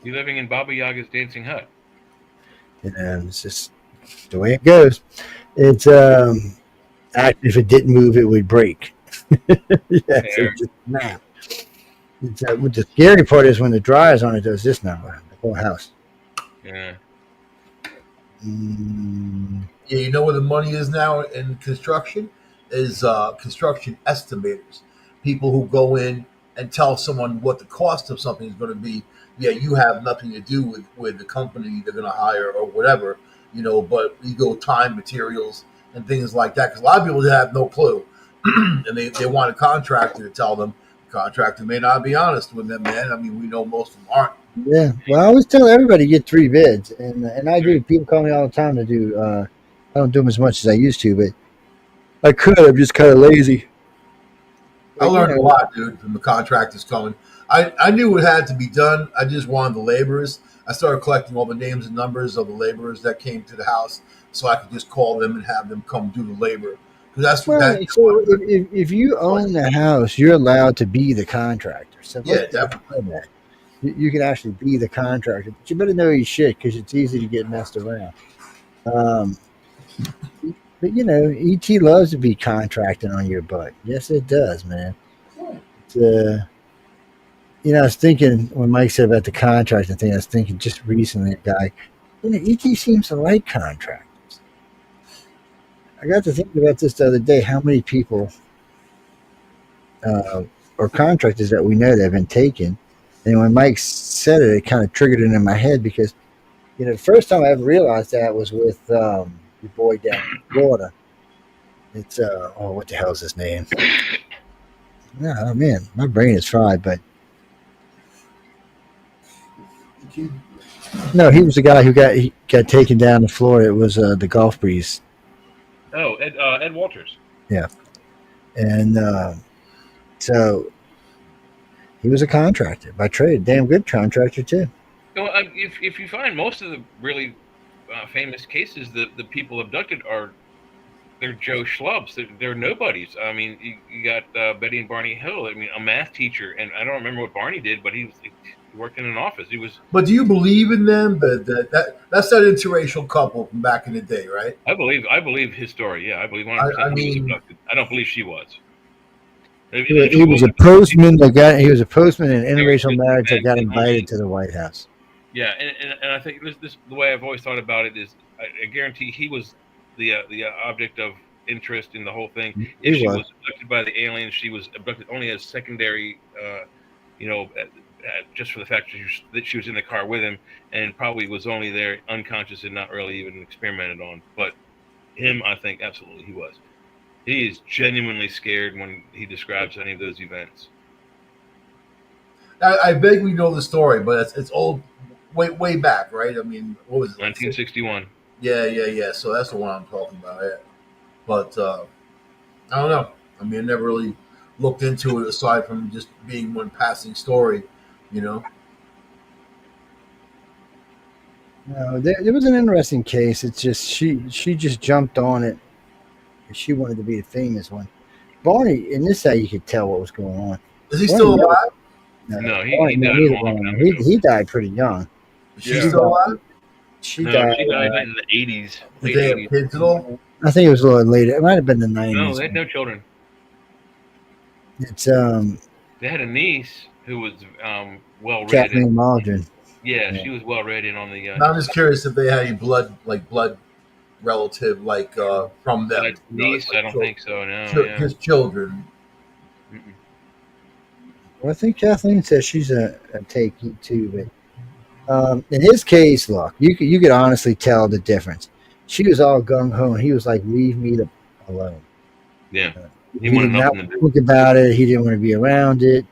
You're living in Baba Yaga's dancing hut. And it's just the way it goes. It's if it didn't move, it would break. It's just snap. What the scary part is when the dryer's on, it does this now. The whole house. Yeah. Yeah, you know where the money is now in construction is construction estimators, people who go in and tell someone what the cost of something is going to be. Yeah, you have nothing to do with the company they're going to hire or whatever, but you go time, materials, and things like that. Because a lot of people have no clue, and they want a contractor to tell them. The contractor may not be honest with them, man. I mean, we know most of them aren't. Yeah. Well, I always tell everybody to get 3 bids, and I do. People call me all the time to do. I don't do them as much as I used to, but I could. I'm just kind of lazy. I learned a lot, dude, from the contractors coming. I knew it had to be done. I just wanted the laborers. I started collecting all the names and numbers of the laborers that came to the house, so I could just call them and have them come do the labor. Because so if you own the house, you're allowed to be the contractor. So yeah, definitely. You can actually be the contractor, but you better know your shit because it's easy to get messed around. But ET loves to be contracting on your butt. Yes, it does, man. It's, I was thinking when Mike said about the contracting thing, I was thinking just recently, a guy, ET seems to like contractors. I got to thinking about this the other day. How many people or contractors that we know that have been taken? And when Mike said it, it kind of triggered it in my head because, the first time I ever realized that was with your boy down in Florida. It's what the hell is his name? Oh man, my brain is fried. But no, he was the guy who got taken down to Florida. It was the Gulf Breeze. Oh, Ed Walters. Yeah, and so he was a contractor by trade, damn good contractor too. If you find most of the really famous cases, the people abducted they're Joe Schlubs. They're nobodies. I mean, you got Betty and Barney Hill. I mean, a math teacher, and I don't remember what Barney did, but he worked in an office. He was. But do you believe in them? That's that interracial couple from back in the day, right? I believe his story. Yeah, I believe 100%. He was abducted. I don't believe she was. He was a postman that he was a postman in an interracial marriage that got invited to the White House. Yeah, and I think this the way I've always thought about it is I guarantee he was the object of interest in the whole thing. If she was abducted by the aliens, she was abducted only as secondary, just for the fact that she was in the car with him and probably was only there unconscious and not really even experimented on. But him, I think absolutely he was. He is genuinely scared when he describes any of those events. I vaguely know the story, but it's old, way back, right? I mean, what was it? 1961. Yeah. So that's the one I'm talking about. Yeah. But I don't know. I mean, I never really looked into it aside from just being one passing story, No, there was an interesting case. It's just she just jumped on it. She wanted to be the famous one. Barney, in this side, you could tell what was going on. Is he still alive? No, he died pretty young. Is she still alive? She died in the 80s. Did they have kids at all? I think it was a little later. It might have been the 90s. No, they had no children. It's They had a niece who was well read. Kathleen Maldron. Yeah, she was well read in on the. I'm just curious if they had any blood relative from them. Niece, I don't think so. No, his children. Mm-mm. Well, I think Kathleen says she's a takey too, but in his case, look, you could honestly tell the difference. She was all gung ho, and he was like, "Leave me alone." Yeah. He did not think about it. He didn't want to be around it.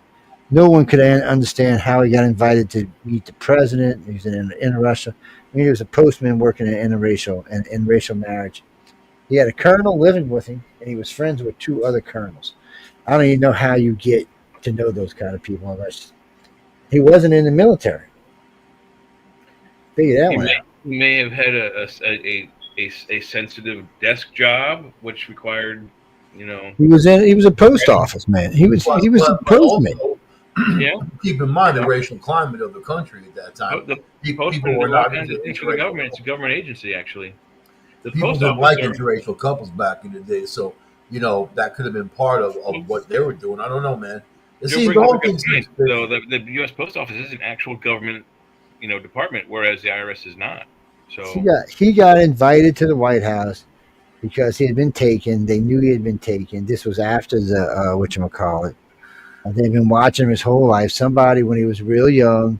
No one could understand how he got invited to meet the president. He was in Russia. I mean, he was a postman working in interracial marriage. He had a colonel living with him, and he was friends with 2 other colonels. I don't even know how you get to know those kind of people unless he wasn't in the military. Figure that one out. He may have had a sensitive desk job, which required, He was a post office man. He was a postman. Yeah. Keep in mind the racial climate of the country at that time. The people postman were did all not kinds of things for the government. It's a government agency, actually. The people post didn't office like interracial couples back in the day, so that could have been part of what they were doing. I don't know, man. See, the whole thing seems though the U.S. Post Office is an actual government, department, whereas the IRS is not. So he got invited to the White House because he had been taken. They knew he had been taken. This was after the whatchamacallit. They've been watching him his whole life. Somebody, when he was real young,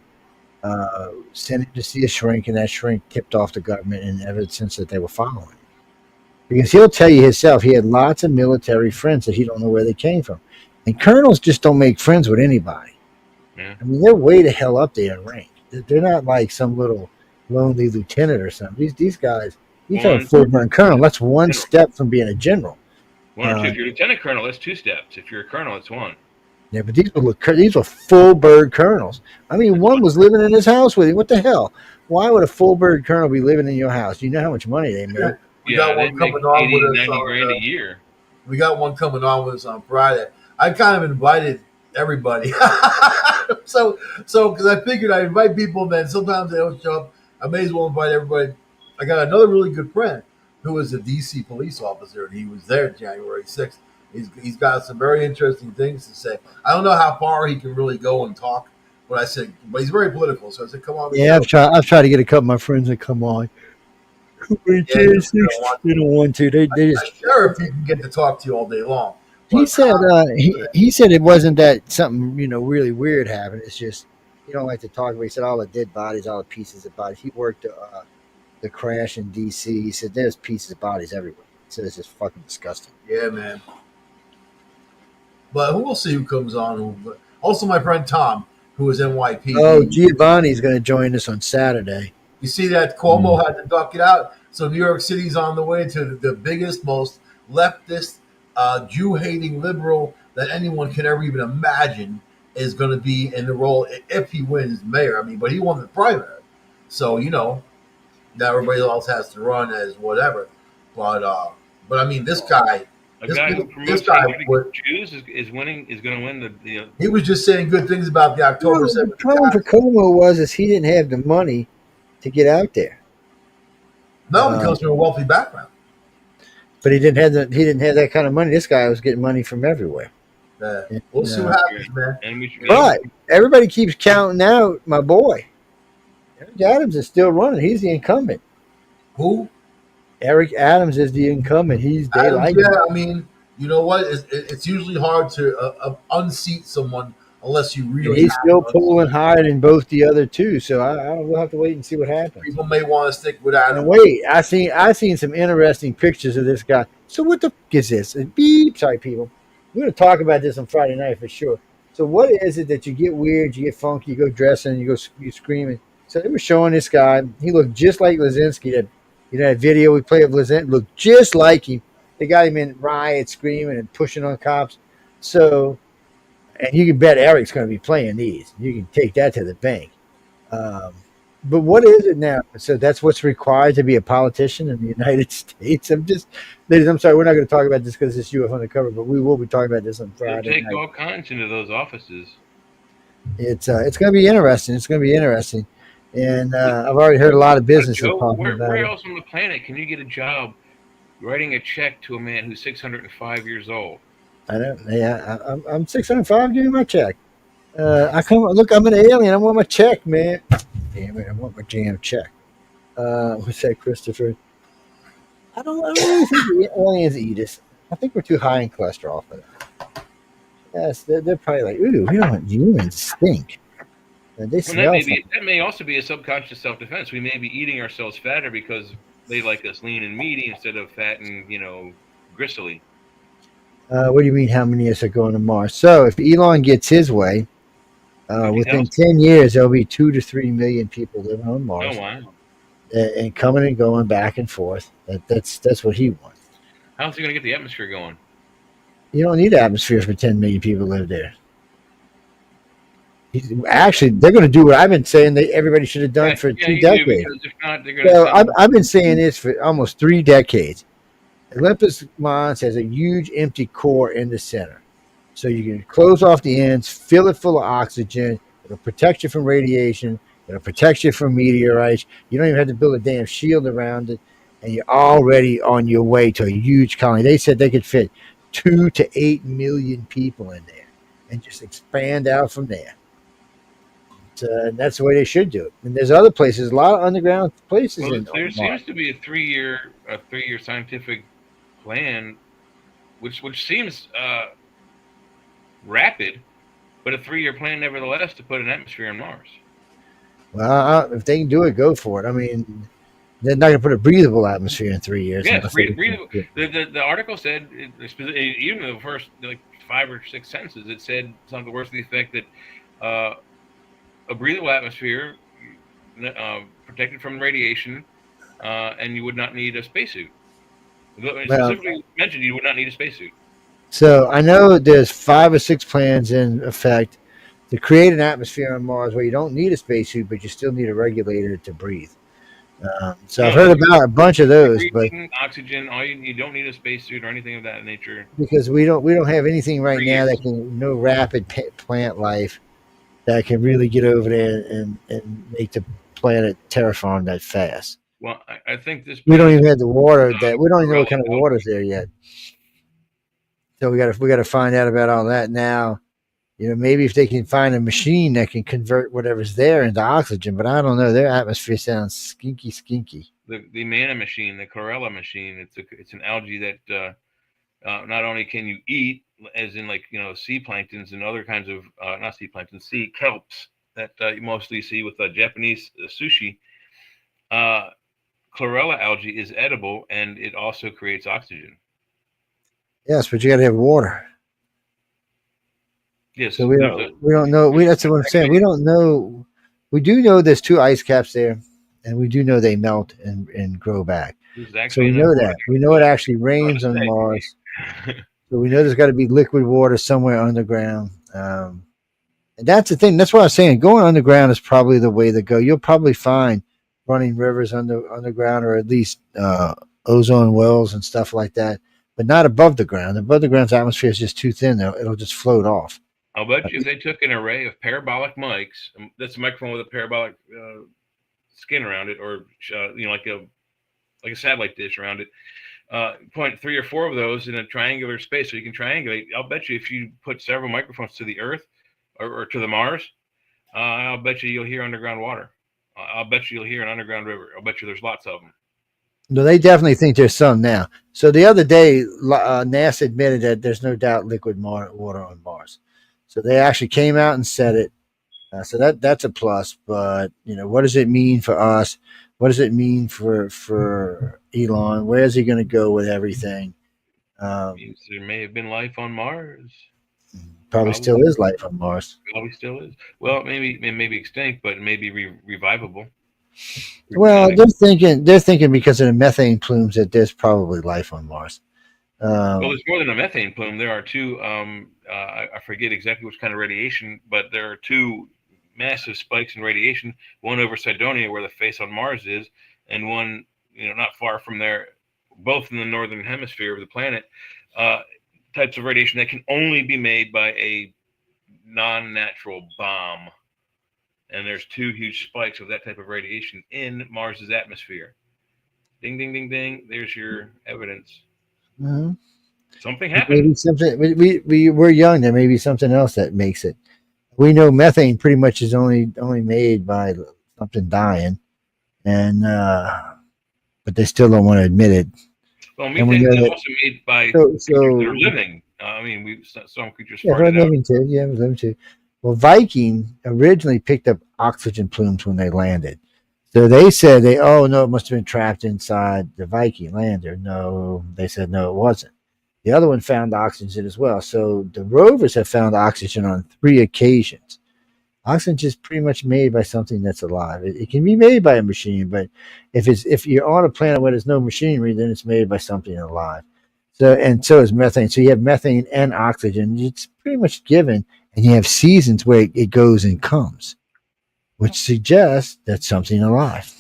sent him to see a shrink, and that shrink tipped off the government, and ever since that they were following. Because he'll tell you himself, he had lots of military friends that he don't know where they came from. And colonels just don't make friends with anybody. Yeah. I mean, they're way the hell up there in rank. They're not like some little lonely lieutenant or something. These guys, he's a full-blown colonel. That's one step from being a general. 1 or 2. If you're a lieutenant colonel, that's 2 steps. If you're a colonel, it's 1. Yeah, but these were full bird colonels. I mean, one was living in his house with him. What the hell? Why would a full bird colonel be living in your house? Do you know how much money they make? We got one coming on with us 90 grand a year. We got one coming on with us on Friday. I kind of invited everybody. so because I figured I invite people, and then sometimes they don't show up. I may as well invite everybody. I got another really good friend who is a D.C. police officer, and he was there January 6th. He's got some very interesting things to say. I don't know how far he can really go and talk, but he's very political. So I said, come on. Yeah, I've tried to get a couple of my friends to come on. They don't want to. They just. Sure, if he can get to talk to you all day long. He said he said it wasn't that something really weird happened. It's just he don't like to talk about. He said all the dead bodies, all the pieces of bodies. He worked the crash in D.C. He said there's pieces of bodies everywhere. He said it's just fucking disgusting. Yeah, man. But we'll see who comes on. Also, my friend Tom, who is NYPD. Oh, Giovanni's going to join us on Saturday. You see that Cuomo had to duck it out. So New York City's on the way to the biggest, most leftist, Jew-hating liberal that anyone can ever even imagine is going to be in the role if he wins mayor. I mean, but he won the primary. So, now everybody else has to run as whatever. But I mean, this guy... A guy who promotes Jews is going to win the. He was just saying good things about the October 7th. The problem for Cuomo was he didn't have the money to get out there. No, he comes from a wealthy background. But he didn't have that kind of money. This guy was getting money from everywhere. We'll see what happens, man. But everybody keeps counting out my boy. Eric Adams is still running. He's the incumbent. Who? Eric Adams is the incumbent. They like him. I mean, you know what? It's usually hard to unseat someone unless you really. And he's still pulling hard in both the other two, so we'll have to wait and see what happens. People may want to stick with Adams. And wait, I seen some interesting pictures of this guy. So what the fuck is this? Beep. Sorry, people. We're going to talk about this on Friday night for sure. So what is it that you get weird, you get funky, you go dressing, you screaming? So they were showing this guy. He looked just like Lazinski. That video we played of Lieutenant looked just like him. They got him in riots, screaming and pushing on cops. So, and you can bet Eric's going to be playing these. You can take that to the bank. But what is it now? So that's what's required to be a politician in the United States. Ladies, I'm sorry, we're not going to talk about this because it's UFO Undercover, but we will be talking about this on Friday. They take all kinds into those offices. It's going to be interesting. It's going to be interesting. And I've already heard a lot of businesses talking about where it. else on the planet can you get a job writing a check to a man who's 605 years old? I don't. Yeah, I'm 605. Give me my check. Look, I'm an alien. I want my check, man. Damn it, I want my damn check. What's that, Christopher? I don't really think the aliens eat us. I think we're too high in cholesterol for that. Yes, they're probably like, ooh, we don't want humans stink. They smell that may also be a subconscious self-defense. We may be eating ourselves fatter because they like us lean and meaty instead of fat and gristly. What do you mean? How many of us are going to Mars? So if Elon gets his way, within 10 years there'll be 2 to 3 million people living on Oh Mars, wow! and coming and going back and forth. That's what he wants. How's he going to get the atmosphere going? You don't need an atmosphere for 10 million people to live there. Actually, they're going to do what I've been saying that everybody should have done for 2 decades. Because if not, they're going to. So I've been saying this for almost 3 decades. Olympus Mons has a huge empty core in the center. So you can close off the ends, fill it full of oxygen. It'll protect you from radiation. It'll protect you from meteorites. You don't even have to build a damn shield around it. And you're already on your way to a huge colony. They said they could fit 2 to 8 million people in there and just expand out from there. And that's the way they should do it. And there's other places, a lot of underground places. Well, there seems to be a three-year scientific plan, which seems rapid, but a 3-year plan nevertheless to put an atmosphere on Mars. Well, if they can do it, go for it. I mean, they're not going to put a breathable atmosphere in 3 years. Yes, breathable. The article said, even the first 5 or 6 sentences, it said something worse to the effect that a breathable atmosphere, protected from radiation, and you would not need a spacesuit. Specifically mentioned you would not need a spacesuit. So I know there's 5 or 6 plans in effect to create an atmosphere on Mars where you don't need a spacesuit, but you still need a regulator to breathe. I've heard about a bunch of those, but oxygen, you don't need a spacesuit or anything of that nature. Because we don't have anything right now that can no rapid plant life that can really get over there and make the planet terraform that fast. Well, I think we don't even have the water that we don't even know what kind of water's there yet. So we got to find out about all that now. Maybe if they can find a machine that can convert whatever's there into oxygen, but I don't know. Their atmosphere sounds skinky. The mana machine, the chlorella machine, it's an algae that not only can you eat, as in sea planktons and other kinds of not sea plankton, sea kelps that you mostly see with Japanese sushi. Chlorella algae is edible and it also creates oxygen. Yes, but you got to have water. Yes. So we don't know. That's what I'm saying. We don't know. We do know there's 2 ice caps there, and we do know they melt and grow back. So we know that. We know it actually rains on Mars. So we know there's got to be liquid water somewhere underground. And that's the thing. That's what I was saying. Going underground is probably the way to go. You'll probably find running rivers underground, or at least ozone wells and stuff like that, but not above the ground. Above the ground's atmosphere is just too thin. It'll just float off. I'll bet you if they took an array of parabolic mics, that's a microphone with a parabolic skin around it, or like a satellite dish around it, point 3 or 4 of those in a triangular space so you can triangulate. I'll bet you if you put several microphones to the Earth or to the Mars, I'll bet you'll hear underground water. I'll bet you'll hear an underground river. I'll bet you there's lots of them. No, they definitely think there's some now. So the other day, NASA admitted that there's no doubt liquid water on Mars. So they actually came out and said it. So that's a plus. But what does it mean for us? What does it mean for Elon? Where is he going to go with everything? Means there may have been life on Mars. Probably still is life on Mars. Probably still is. Well, maybe extinct, but maybe revivable. Well, they're thinking because of the methane plumes that there's probably life on Mars. Well, there's more than a methane plume. There are 2. I forget exactly which kind of radiation, but there are 2 massive spikes in radiation. One over Cydonia, where the face on Mars is, and one, not far from there, both in the northern hemisphere of the planet. Types of radiation that can only be made by a non-natural bomb. And there's 2 huge spikes of that type of radiation in Mars's atmosphere. Ding, ding, ding, ding. There's your evidence. Mm-hmm. Something happened. Maybe something. We're young. There may be something else that makes it. We know methane pretty much is only made by something dying, and but they still don't want to admit it. Well, methane is also made by creatures that are living. Some creatures. Yeah, we're living too. Yeah, we're living too. Well, Viking originally picked up oxygen plumes when they landed. So they said no, it must have been trapped inside the Viking lander. No, they said no, it wasn't. The other one found oxygen as well. So the rovers have found oxygen on 3 occasions. Oxygen is pretty much made by something that's alive. It can be made by a machine, but if you're on a planet where there's no machinery, then it's made by something alive. So is methane. So you have methane and oxygen. It's pretty much given, and you have seasons where it goes and comes, which suggests that's something alive.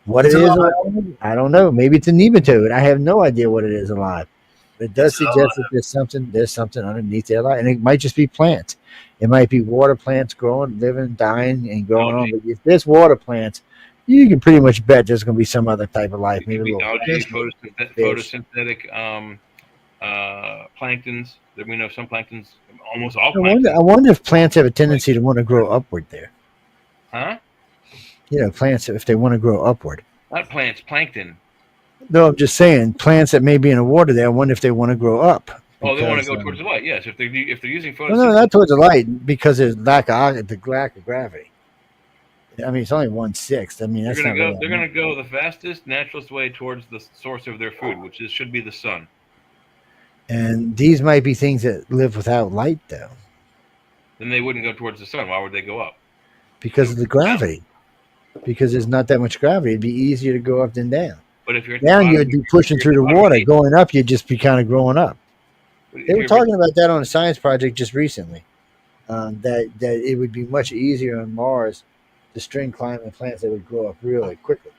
What It's it is alive. alive, I don't know. Maybe it's a nematode. I have no idea what it is alive. But it does It's suggest that there's something underneath there, alive, and it might just be plants. It might be water plants growing, living, dying, and growing on. But if there's water plants, you can pretty much bet there's going to be some other type of life. It Maybe could a be little algae, fish. photosynthetic planktons. That we know some planktons, almost all I wonder, planktons. I wonder if plants have a tendency to want to grow upward there. Huh? Plants, if they want to grow upward. Not plants, plankton. No, I'm just saying, plants that may be in the water there, I wonder if they want to grow up. Oh, they want to Because, go towards the light. Yes, if they're using photosynthesis. well, no, not towards the light, because there's lack of gravity. I mean, it's only 1/6. I mean, that's not really. They're gonna go the fastest, naturalist way towards the source of their food, which should be the sun. And these might be things that live without light, though. Then they wouldn't go towards the sun. Why would they go up? Because of the gravity. Because there's not that much gravity. It'd be easier to go up than down. But if you're down, you'd be pushing through the water. Going up, you'd just be kind of growing up. They were talking about that on a science project just recently. That it would be much easier on Mars to string climbing plants that would grow up really quickly,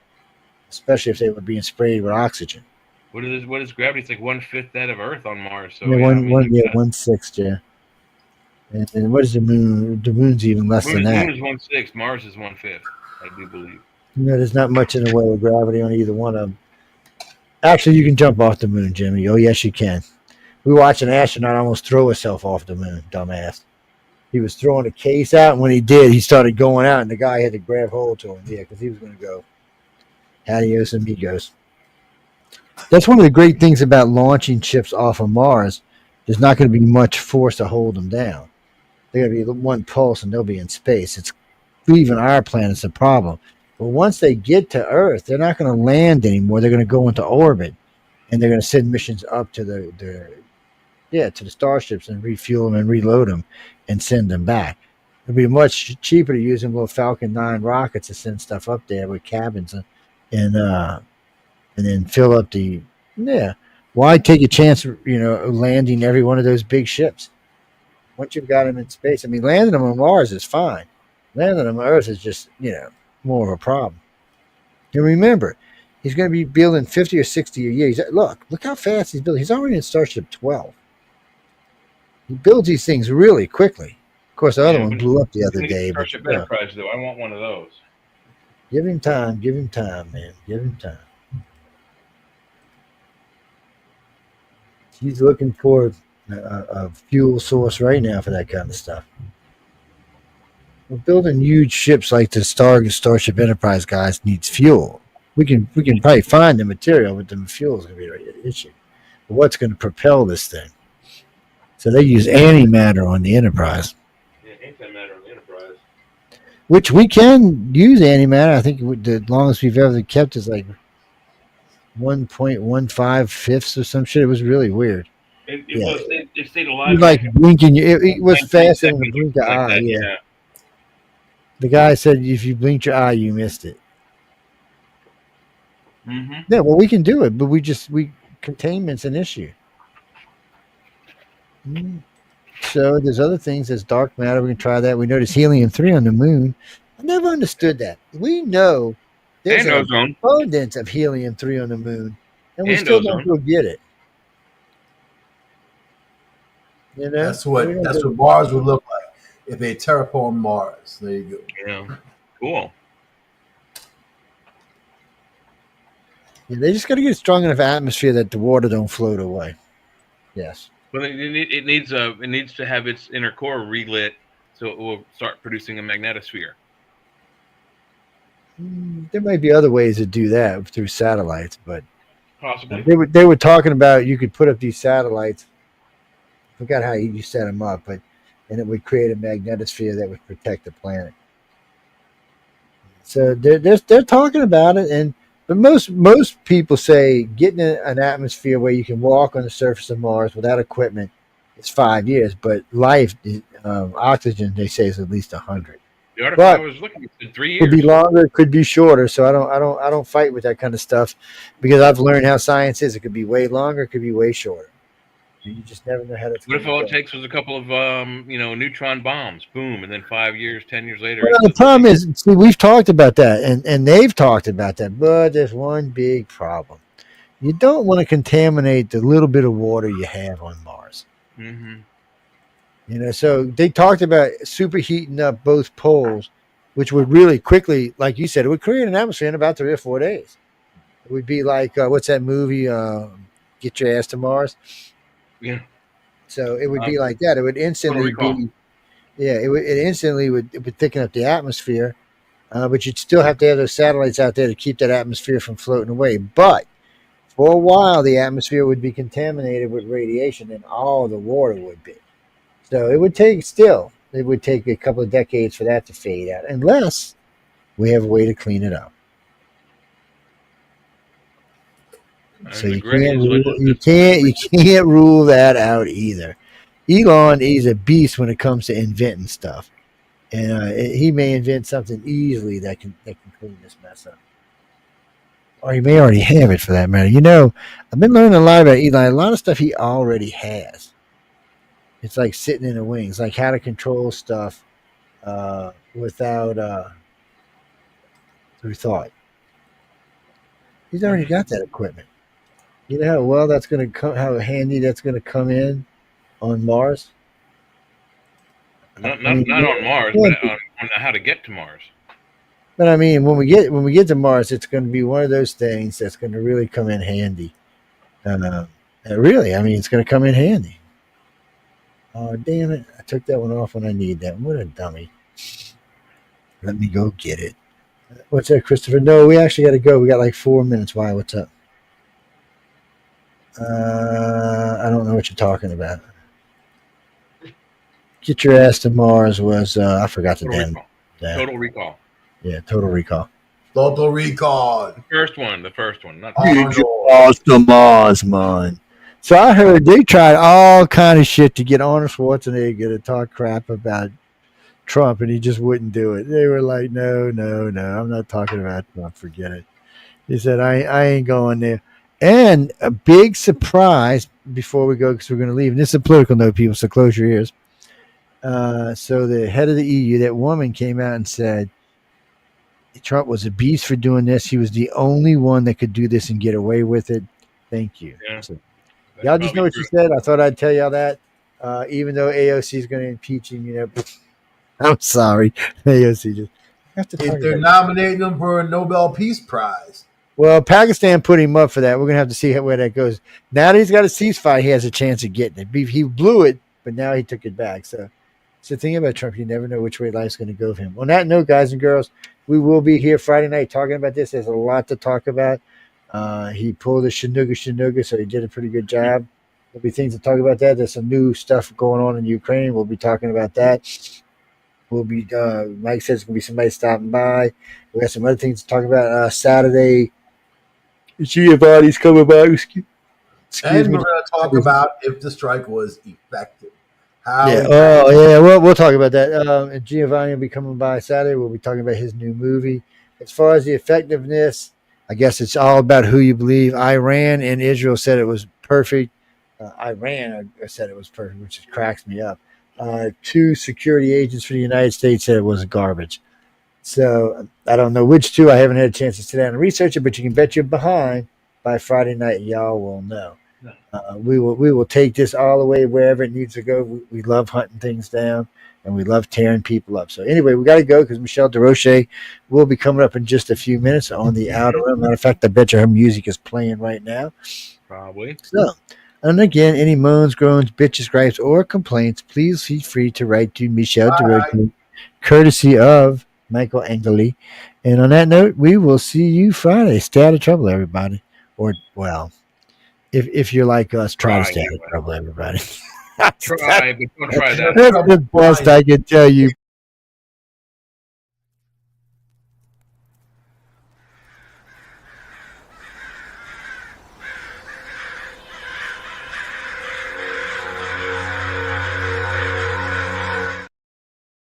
especially if they were being sprayed with oxygen. What is gravity? It's like 1/5 that of Earth on Mars. So 1/6, yeah. And what is the moon? The moon's even less than that. Moon is 1/6. Mars is 1/5. I do believe. There's not much in the way of gravity on either one of them. Actually, you can jump off the moon, Jimmy. Oh, yes, you can. We watched an astronaut almost throw himself off the moon, dumbass. He was throwing a case out, and when he did, he started going out, and the guy had to grab hold to him. Yeah, because he was going to go. Adios, amigos. That's one of the great things about launching ships off of Mars. There's not going to be much force to hold them down. They're going to be one pulse, and they'll be in space. It's leaving our planet's a problem. But once they get to Earth, they're not going to land anymore. They're going to go into orbit, and they're going to send missions up to the starships and refuel them and reload them and send them back. It'd be much cheaper to use them little Falcon 9 rockets to send stuff up there with cabins and then fill up the Why take a chance, landing every one of those big ships? Once you've got them in space, I mean, landing them on Mars is fine. Landing them on Earth is just, more of a problem. And remember, he's going to be building 50 or 60 a year. Look how fast he's building. He's already in Starship 12. He builds these things really quickly. Of course, the other one blew up the other day. Starship Enterprise, though. I want one of those. Give him time, man. Give him time. He's looking for a fuel source right now for that kind of stuff. We're building huge ships like the Starship Enterprise guys needs fuel. We can probably find the material, but the fuel is going to be an issue. But what's going to propel this thing? So they use antimatter on the Enterprise. Yeah, antimatter on the Enterprise. Which we can use antimatter. I think the longest we've ever kept is like 1.15 fifths or some shit. It was really weird. It stayed alive. You like blinking. It was faster than a blink of eye. Yeah. The guy said if you blinked your eye, you missed it. Mm-hmm. Yeah, well, we can do it, but containment's an issue. So there's other things. There's dark matter. We can try that. We know there's helium-3 on the moon. I never understood that. We know there's an abundance of helium-3 on the moon, and we still don't go get it. That's what Mars would look like if they terraform Mars. There you go. Yeah, cool. Yeah, they just got to get a strong enough atmosphere that the water don't float away. Yes. Well, it needs to have its inner core relit, so it will start producing a magnetosphere. There might be other ways to do that through satellites, but possibly they were talking about you could put up these satellites. I forgot how you set them up, and it would create a magnetosphere that would protect the planet. So they're talking about it, but most people say getting an atmosphere where you can walk on the surface of Mars without equipment is 5 years, but life, oxygen, they say is at least 100. The article I But was looking at said 3 could be years. longer, could be shorter. So I don't fight with that kind of stuff because I've learned how science is. It could be way longer, it could be way shorter. You just never know how that's What going if to all go. it takes was a couple of neutron bombs, boom, and then 5 years, 10 years later? Well, the problem is, see, we've talked about that, and they've talked about that, but there's one big problem. You don't want to contaminate the little bit of water you have on Mars. Mm-hmm. So they talked about superheating up both poles, which would really quickly, like you said, it would create an atmosphere in about 3 or 4 days. It would be like, what's that movie, Get Your Ass to Mars? Yeah. So it would be like that. It would instantly be, it would thicken up the atmosphere. But you'd still have to have those satellites out there to keep that atmosphere from floating away. But for a while, the atmosphere would be contaminated with radiation, and all the water would be. So it would take a couple of decades for that to fade out, unless we have a way to clean it up. So you can't rule that out either. Elon is a beast when it comes to inventing stuff. And he may invent something easily that can clean this mess up. Or he may already have it for that matter. I've been learning a lot about Eli. A lot of stuff he already has. It's like sitting in the wings, like how to control stuff without through thought. He's already got that equipment. You know how well that's going to come, how handy that's going to come in on Mars. Not on Mars, but on how to get to Mars. But I mean, when we get to Mars, it's going to be one of those things that's going to really come in handy. Really, I mean, it's going to come in handy. Oh, damn it. I took that one off when I need that. What a dummy. Let me go get it. What's that, Christopher? No, we actually got to go. We got like 4 minutes. Why? What's up? I don't know what you're talking about. Get Your Ass to Mars was, I forgot the damn. Total Recall. Yeah, Total Recall. Total Recall. The first one. Not Get Your Ass to Mars, man. So I heard they tried all kind of shit to get Arnold Schwarzenegger to talk crap about Trump, and he just wouldn't do it. They were like, no, I'm not talking about Trump. Forget it. He said, I ain't going there. And a big surprise before we go, because we're going to leave. And this is a political note, people, so close your ears. So the head of the EU, that woman, came out and said Trump was a beast for doing this. He was the only one that could do this and get away with it. Thank you. Yeah. So, y'all just know what you said. I thought I'd tell y'all that. Even though AOC is going to impeach him, I'm sorry. AOC just have to if they're nominating him for a Nobel Peace Prize. Well, Pakistan put him up for that. We're going to have to see where that goes. Now that he's got a ceasefire, he has a chance of getting it. He blew it, but now he took it back. So it's the thing about Trump. You never know which way life's going to go for him. On that note, guys and girls, we will be here Friday night talking about this. There's a lot to talk about. He pulled a Chinooga, so he did a pretty good job. There'll be things to talk about that. There's some new stuff going on in Ukraine. We'll be talking about that. We'll be, Mike says there's going to be somebody stopping by. We got some other things to talk about. Saturday, Giovanni's coming by. Excuse and me. we're going to talk about if the strike was effective. We'll talk about that. Giovanni will be coming by Saturday. We'll be talking about his new movie. As far as the effectiveness, I guess it's all about who you believe. Iran and Israel said it was perfect. Iran said it was perfect, which cracks me up. 2 security agents for the United States said it was garbage. So I don't know which 2. I haven't had a chance to sit down and research it, but you can bet you're behind by Friday night. Y'all will know. We will take this all the way wherever it needs to go. We love hunting things down, and we love tearing people up. So anyway, we got to go because Michelle DeRoche will be coming up in just a few minutes on the outer rim. Matter of fact, I bet you her music is playing right now. Probably. So, and again, any moans, groans, bitches, gripes, or complaints, please feel free to write to Michelle DeRoche, courtesy of Michael Engley. And on that note, we will see you Friday. Stay out of trouble, everybody. Or, well, if you're like us, try to stay out of trouble, everybody. Try, but don't try that. That's the best I can tell you.